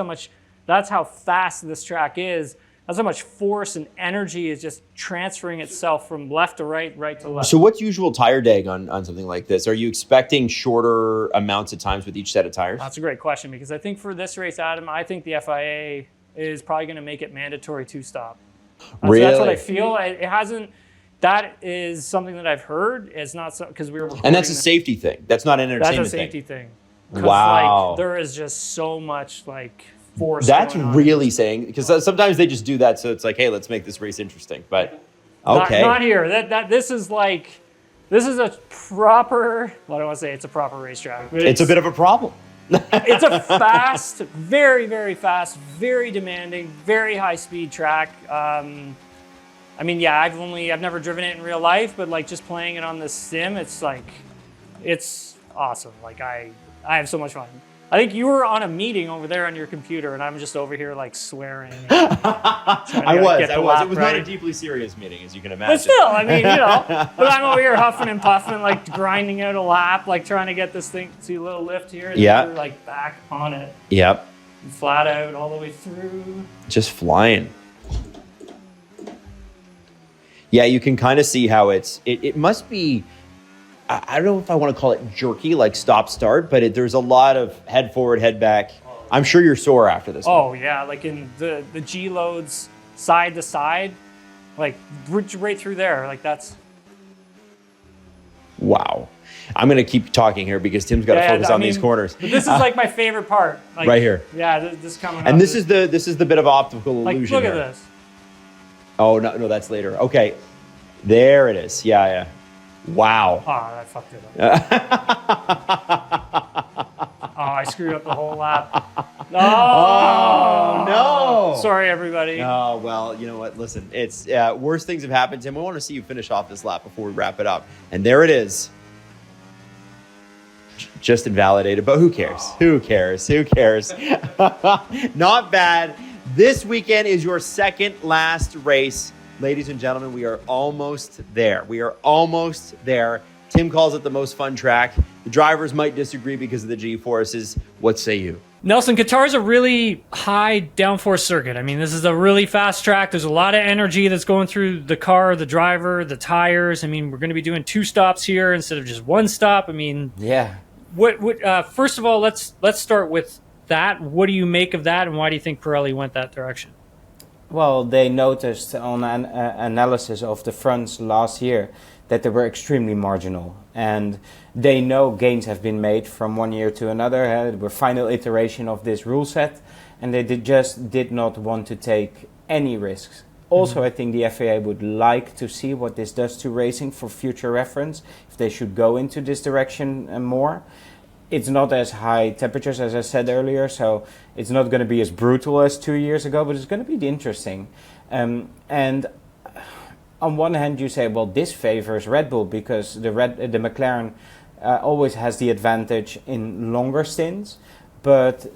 how fast this track is. That's how much force and energy is just transferring itself from left to right, right to left. So what's usual tire deg on something like this? Are you expecting shorter amounts of times with each set of tires? That's a great question because I think for this race, Adam, I think the FIA is probably going to make it mandatory two-stop. Really? That's what I feel. It hasn't. That is something that I've heard. It's not because we were. And that's a safety thing. That's not an entertainment That's a safety thing. Wow. Like, there is just so much like force. That's going on. really saying, because sometimes they just do that so it's like, hey, let's make this race interesting. But okay. Not here. This is a proper. Well, I don't want to say it's a proper racetrack. But It's a bit of a problem. It's a fast, very, very fast, very demanding, very high speed track. I mean, yeah, I've never driven it in real life, but like just playing it on the sim, it's awesome. Like I have so much fun. I think you were on a meeting over there on your computer, and I'm just over here like swearing. I was. It was not a deeply serious meeting, as you can imagine. But still, I mean, but I'm over here huffing and puffing, like grinding out a lap, like trying to get this thing. See a little lift here. And Yeah. you're like back on it. Yep. Flat out all the way through. Just flying. Yeah, you can kind of see how it must be, I don't know if I want to call it jerky, like stop-start, but there's a lot of head forward, head back. I'm sure you're sore after this one. Oh, yeah, like in the G loads side to side, like right through there, like that's... Wow. I'm going to keep talking here because Tim's got to focus on these corners. But this is like my favorite part. Like, right here. Yeah, this coming up. And this is the bit of optical like, illusion look here. at this. Oh, no, that's later. Okay. There it is. Yeah. Wow. Oh, I fucked it up. I screwed up the whole lap. Oh, no. Sorry, everybody. Oh, well, you know what? Listen, it's worse things have happened, Tim. We want to see you finish off this lap before we wrap it up. And there it is. Just invalidated, but who cares? Who cares? Not bad. This weekend is your second last race. Ladies and gentlemen, we are almost there. Tim calls it the most fun track. The drivers might disagree because of the G-forces. What say you? Nelson, Qatar is a really high downforce circuit. I mean, this is a really fast track. There's a lot of energy that's going through the car, the driver, the tires. I mean, we're going to be doing 2 stops here instead of just 1 stop. I mean, Yeah. First of all, let's start with that. What do you make of that, and why do you think Pirelli went that direction? Well, they noticed on an analysis of the fronts last year that they were extremely marginal. And they know gains have been made from one year to another. They were final iteration of this rule set. And they just did not want to take any risks. Also, I think the FIA would like to see what this does to racing for future reference, if they should go into this direction more. It's not as high temperatures as I said earlier, so it's not going to be as brutal as 2 years ago, but it's going to be interesting. And on one hand, you say, well, this favors Red Bull because the McLaren always has the advantage in longer stints, but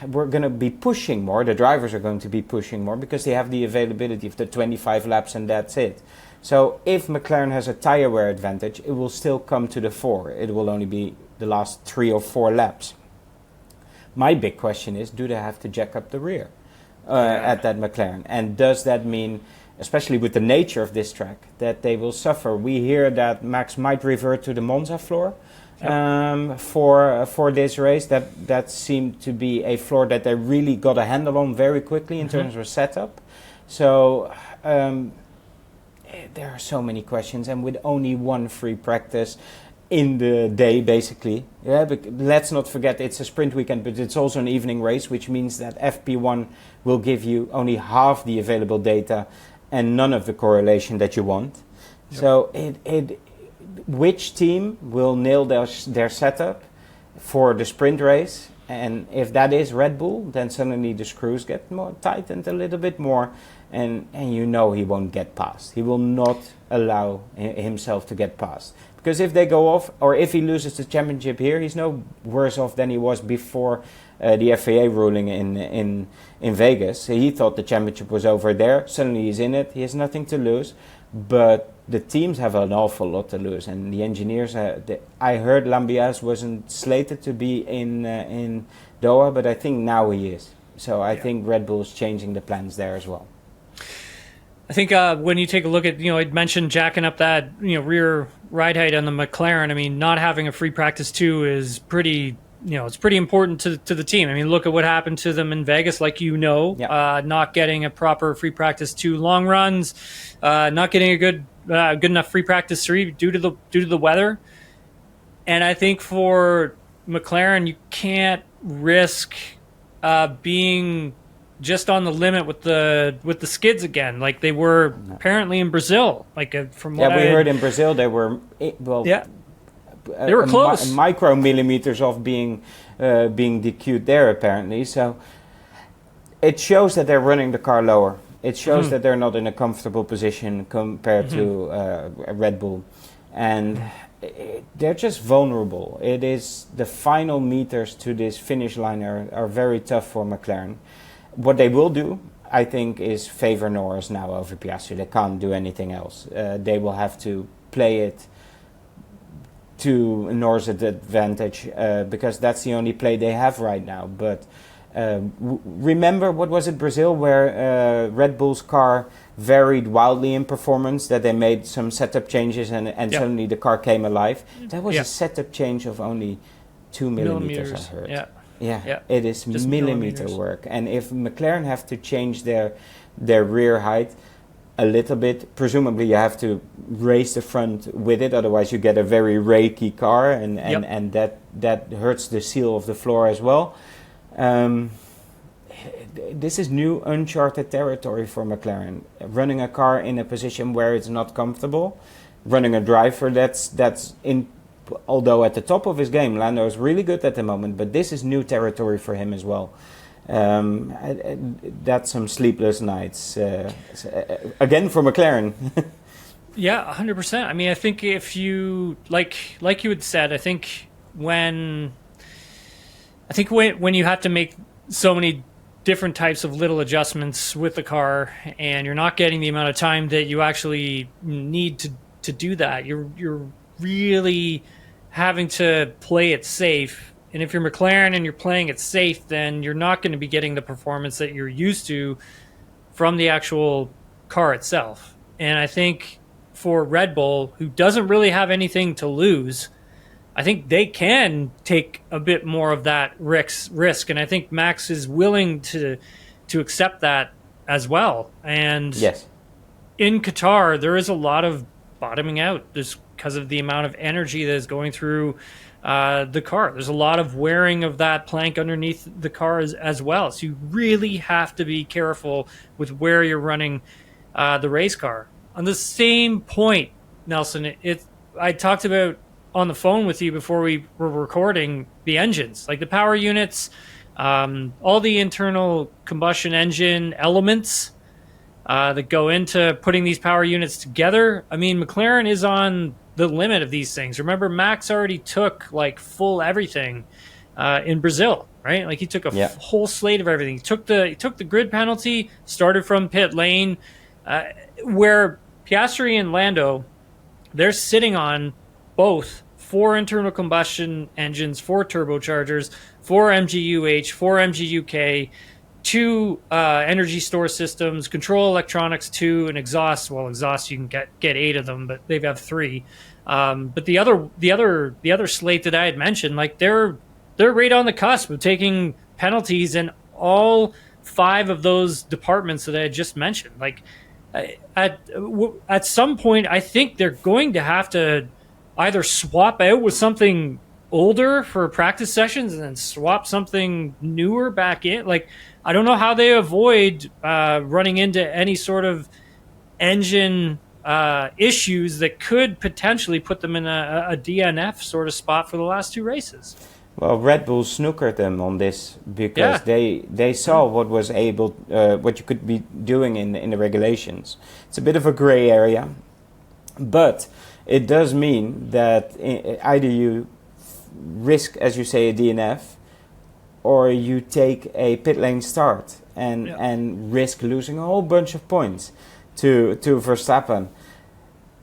we're going to be pushing more. The drivers are going to be pushing more because they have the availability of the 25 laps and that's it. So if McLaren has a tire wear advantage, it will still come to the fore. It will only be the last 3 or 4 laps. My big question is, do they have to jack up the rear at that McLaren? And does that mean, especially with the nature of this track, that they will suffer? We hear that Max might revert to the Monza floor for this race. That seemed to be a floor that they really got a handle on very quickly in terms of setup. So there are so many questions, and with only 1 free practice in the day, basically. Yeah, but let's not forget it's a sprint weekend, but it's also an evening race, which means that FP1 will give you only half the available data and none of the correlation that you want. Yep. So which team will nail their setup for the sprint race? And if that is Red Bull, then suddenly the screws get more tightened a little bit more, and you know he won't get past. He will not allow himself to get past. Because if they go off, or if he loses the championship here, he's no worse off than he was before the FIA ruling in Vegas. He thought the championship was over there. Suddenly he's in it. He has nothing to lose. But the teams have an awful lot to lose. And the engineers, I heard Lambias wasn't slated to be in Doha, but I think now he is. So I think Red Bull is changing the plans there as well. I think when you take a look at, I'd mentioned jacking up that, rear ride height on the McLaren. I mean, not having a free practice 2 is pretty, it's pretty important to the team. I mean, look at what happened to them in Vegas, not getting a proper free practice 2 long runs, not getting a good enough free practice 3 due to the weather. And I think for McLaren, you can't risk being just on the limit with the skids again, like they were apparently in Brazil. From what we heard in Brazil, they were they were close, micromillimeters of being DQ'd there apparently. So it shows that they're running the car lower. It shows that they're not in a comfortable position compared to Red Bull, and they're just vulnerable. It is the final meters to this finish line are very tough for McLaren. What they will do, I think, is favor Norris now over Piastri. They can't do anything else. They will have to play it to Norris' advantage because that's the only play they have right now. But remember, what was it, Brazil, where Red Bull's car varied wildly in performance, that they made some setup changes and suddenly the car came alive? That was a setup change of only 2 millimeters, I heard. Yeah, it is millimeter work. And if McLaren have to change their rear height a little bit, presumably you have to raise the front with it, otherwise you get a very raky car, and that hurts the seal of the floor as well. this is new uncharted territory for McLaren. Running a car in a position where it's not comfortable, running a driver that's in. Although at the top of his game, Lando is really good at the moment, but this is new territory for him as well. That's some sleepless nights again for McLaren. Yeah, 100%. I mean, I think if you like you had said, I think when you have to make so many different types of little adjustments with the car, and you're not getting the amount of time that you actually need to do that, you're really having to play it safe. And if you're McLaren and you're playing it safe, then you're not going to be getting the performance that you're used to from the actual car itself. And I think for Red Bull, who doesn't really have anything to lose, I think they can take a bit more of that risk. And I think Max is willing to accept that as well. And yes, in Qatar, there is a lot of bottoming out just because of the amount of energy that is going through the car. There's a lot of wearing of that plank underneath the car as well. So you really have to be careful with where you're running the race car. On the same point, Nelson, I talked about on the phone with you before we were recording the engines, like the power units, all the internal combustion engine elements that go into putting these power units together. I mean, McLaren is on the limit of these things. Remember, Max already took like full everything in Brazil, right? Like he took a whole slate of everything. He took the grid penalty, started from pit lane, where Piastri and Lando, they're sitting on both 4 internal combustion engines, 4 turbochargers, 4 MGU-H, 4 MGU-K, 2 energy store systems, control electronics 2, and exhaust. Well, exhaust you can get 8 of them, but they have 3. But the other slate that I had mentioned, like they're right on the cusp of taking penalties in all 5 of those departments that I had just mentioned. Like at some point, I think they're going to have to either swap out with something older for practice sessions and then swap something newer back in. Like, I don't know how they avoid running into any sort of engine issues that could potentially put them in a DNF sort of spot for the last 2 races. Well, Red Bull snookered them on this because they saw what you could be doing in the regulations. It's a bit of a gray area, but it does mean that either you risk, as you say, a DNF, or you take a pit lane start and risk losing a whole bunch of points to Verstappen.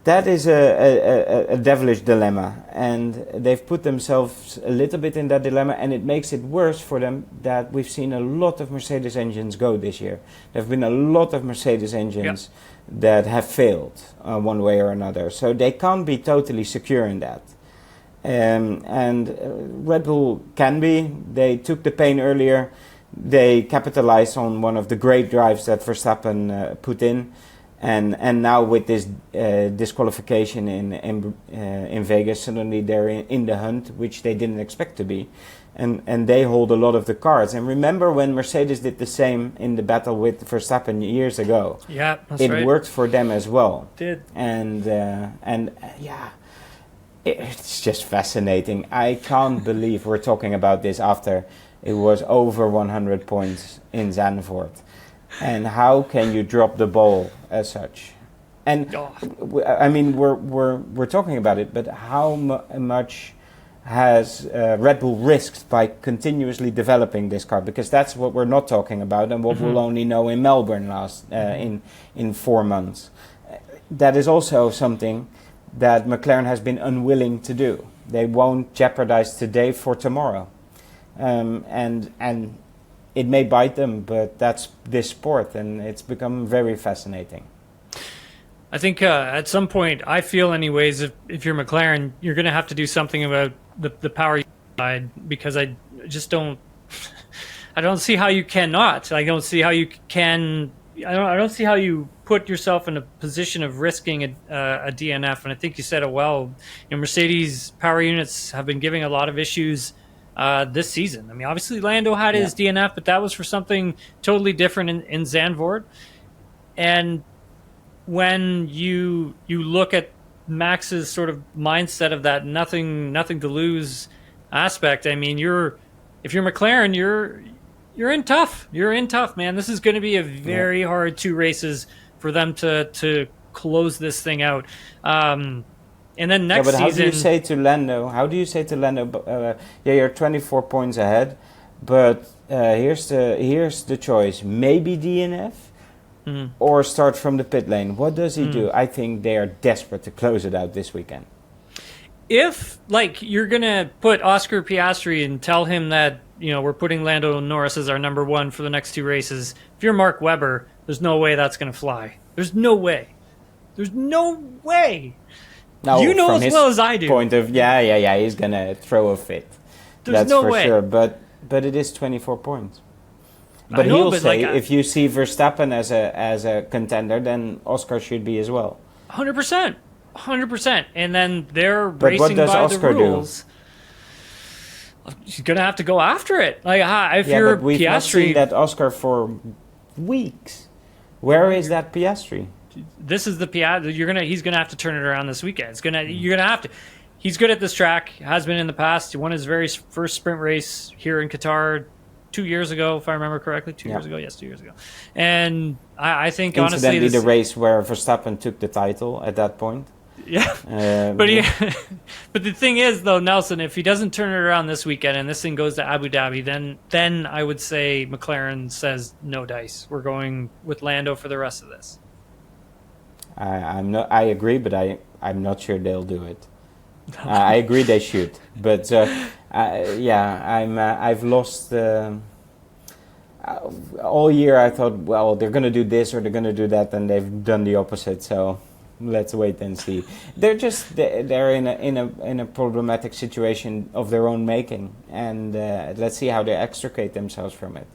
That is a devilish dilemma, and they've put themselves a little bit in that dilemma, and it makes it worse for them that we've seen a lot of Mercedes engines go this year. There have been a lot of Mercedes engines that have failed one way or another, so they can't be totally secure in that. And Red Bull can be. They took the pain earlier. They capitalized on one of the great drives that Verstappen put in. And now with this disqualification in Vegas, suddenly they're in the hunt, which they didn't expect to be, and they hold a lot of the cards. And remember when Mercedes did the same in the battle with Verstappen years ago? Yeah, that's it right. worked for them as well. It did. And it's just fascinating. I can't believe we're talking about this after it was over 100 points in Zandvoort. And how can you drop the ball as such? And I mean, we're talking about it, but how much has Red Bull risked by continuously developing this car? Because that's what we're not talking about, and what we'll only know in Melbourne in 4 months. That is also something that McLaren has been unwilling to do. They won't jeopardize today for tomorrow, and it may bite them, but that's this sport, and it's become very fascinating. I think at some point, I feel anyways, if you're McLaren, you're going to have to do something about the power side, because I just don't. I don't see how you cannot. I don't see how you can. I don't see how you put yourself in a position of risking a DNF. And I think you said it well. Mercedes power units have been giving a lot of issues this season. I mean, obviously Lando had his DNF, but that was for something totally different in Zandvoort. And when you look at Max's sort of mindset of that nothing to lose aspect, I mean, if you're McLaren, you're in tough. You're in tough, man. This is going to be a very hard 2 races for them to close this thing out. And then next season, how do you say to Lando? You're 24 points ahead, but here's the choice: maybe DNF. Or start from the pit lane. What does he do? I think they are desperate to close it out this weekend. If, like, you're going to put Oscar Piastri and tell him that, we're putting Lando Norris as our number 1 for the next 2 races, if you're Mark Webber, there's no way that's going to fly. There's no way. There's no way. No, you know as well as I do. Point of, he's going to throw a fit. That's no way. Sure. But it is 24 points. But he'll say, if you see Verstappen as a contender, then Oscar should be as well. 100%. 100%. And then they're racing by Oscar the rules. He's going to have to go after it. Like, if you're but we've Piastri, not seen that Oscar for weeks. Where is that Piastri? This is the Piastri. He's going to have to turn it around this weekend. You're going to have to. He's good at this track. Has been in the past. He won his very first sprint race here in Qatar 2 years ago, if I remember correctly. 2 years ago? Yes, 2 years ago. And I think, honestly... Incidentally, the race where Verstappen took the title at that point. Yeah. But the thing is, though, Nelson, if he doesn't turn it around this weekend and this thing goes to Abu Dhabi, then I would say McLaren says no dice. We're going with Lando for the rest of this. I agree, but I'm not sure they'll do it. I agree they should, but I've lost all year. I thought, well, they're going to do this or they're going to do that, and they've done the opposite. So let's wait and see. They're in a problematic situation of their own making, and let's see how they extricate themselves from it.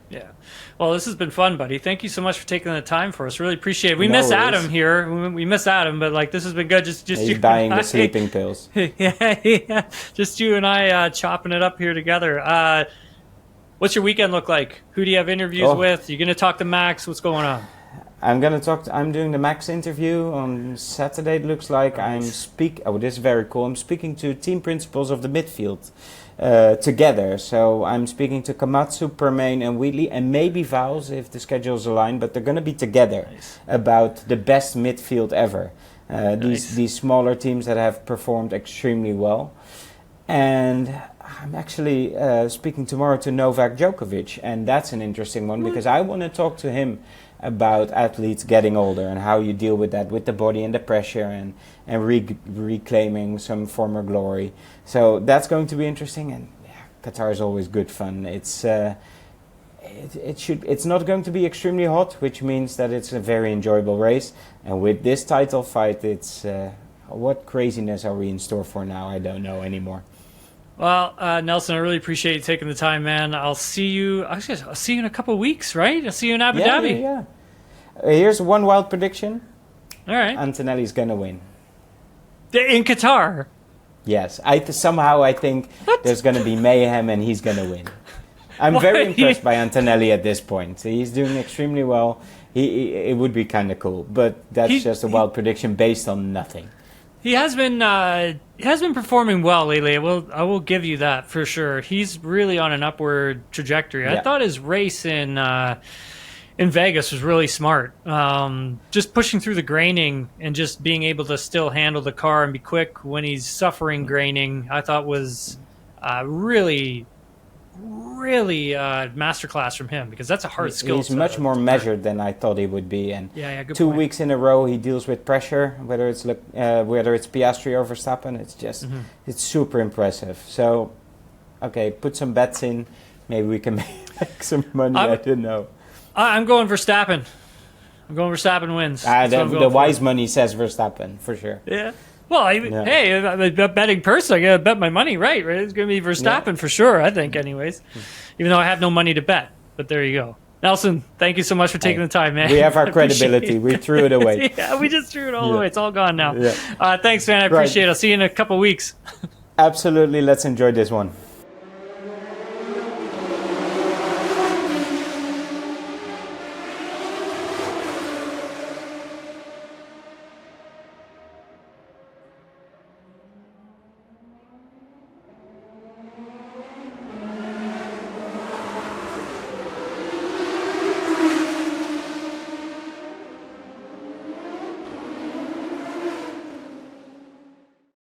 Yeah. Well, this has been fun, buddy. Thank you so much for taking the time for us. Really appreciate it. We miss Adam here. We miss Adam, but this has been good. Just he's you buying the sleeping pills. yeah. Just you and I chopping it up here together. What's your weekend look like? Who do you have interviews with? You going to talk to Max? What's going on? I'm doing the Max interview on Saturday. It looks like this is very cool. I'm speaking to team principals of the midfield. Together, so I'm speaking to Komatsu, Permain, and Wheatley, and maybe Vowles if the schedules align. But they're going to be together about the best midfield ever. These smaller teams that have performed extremely well, and I'm actually speaking tomorrow to Novak Djokovic, and that's an interesting one because I want to talk to him about athletes getting older and how you deal with that, with the body and the pressure and reclaiming some former glory. So that's going to be interesting, and Qatar is always good fun. It's not going to be extremely hot, which means that it's a very enjoyable race. And with this title fight, it's what craziness are we in store for now? I don't know anymore. Well, Nelson, I really appreciate you taking the time, man. I'll see you in a couple of weeks, right? I'll see you in Abu Dhabi. Yeah. Here's one wild prediction. All right. Antonelli's going to win. In Qatar? Yes. I think there's going to be mayhem and he's going to win. I'm very impressed by Antonelli at this point. He's doing extremely well. It would be kind of cool, but that's just a wild prediction based on nothing. He has been performing well lately. I will give you that for sure. He's really on an upward trajectory. Yeah. I thought his race in Vegas was really smart. Just pushing through the graining and just being able to still handle the car and be quick when he's suffering graining, I thought was really masterclass from him, because that's a hard skill. He's much more measured than I thought he would be, and good 2 point. weeks in a row he deals with pressure, whether it's Piastri or Verstappen. It's just it's super impressive. So, okay, put some bets in. Maybe we can make some money. I don't know. I'm going Verstappen. I'm going Verstappen wins. The wise money says Verstappen for sure. Yeah. Well, hey, I'm a betting person. I got to bet my money right? It's going to be Verstappen for sure, I think, anyways. Even though I have no money to bet. But there you go. Nelson, thank you so much for taking the time, man. We have our credibility. We threw it away. Yeah, we just threw it all away. It's all gone now. Yeah. Thanks, man. I appreciate it. I'll see you in a couple weeks. Absolutely. Let's enjoy this one.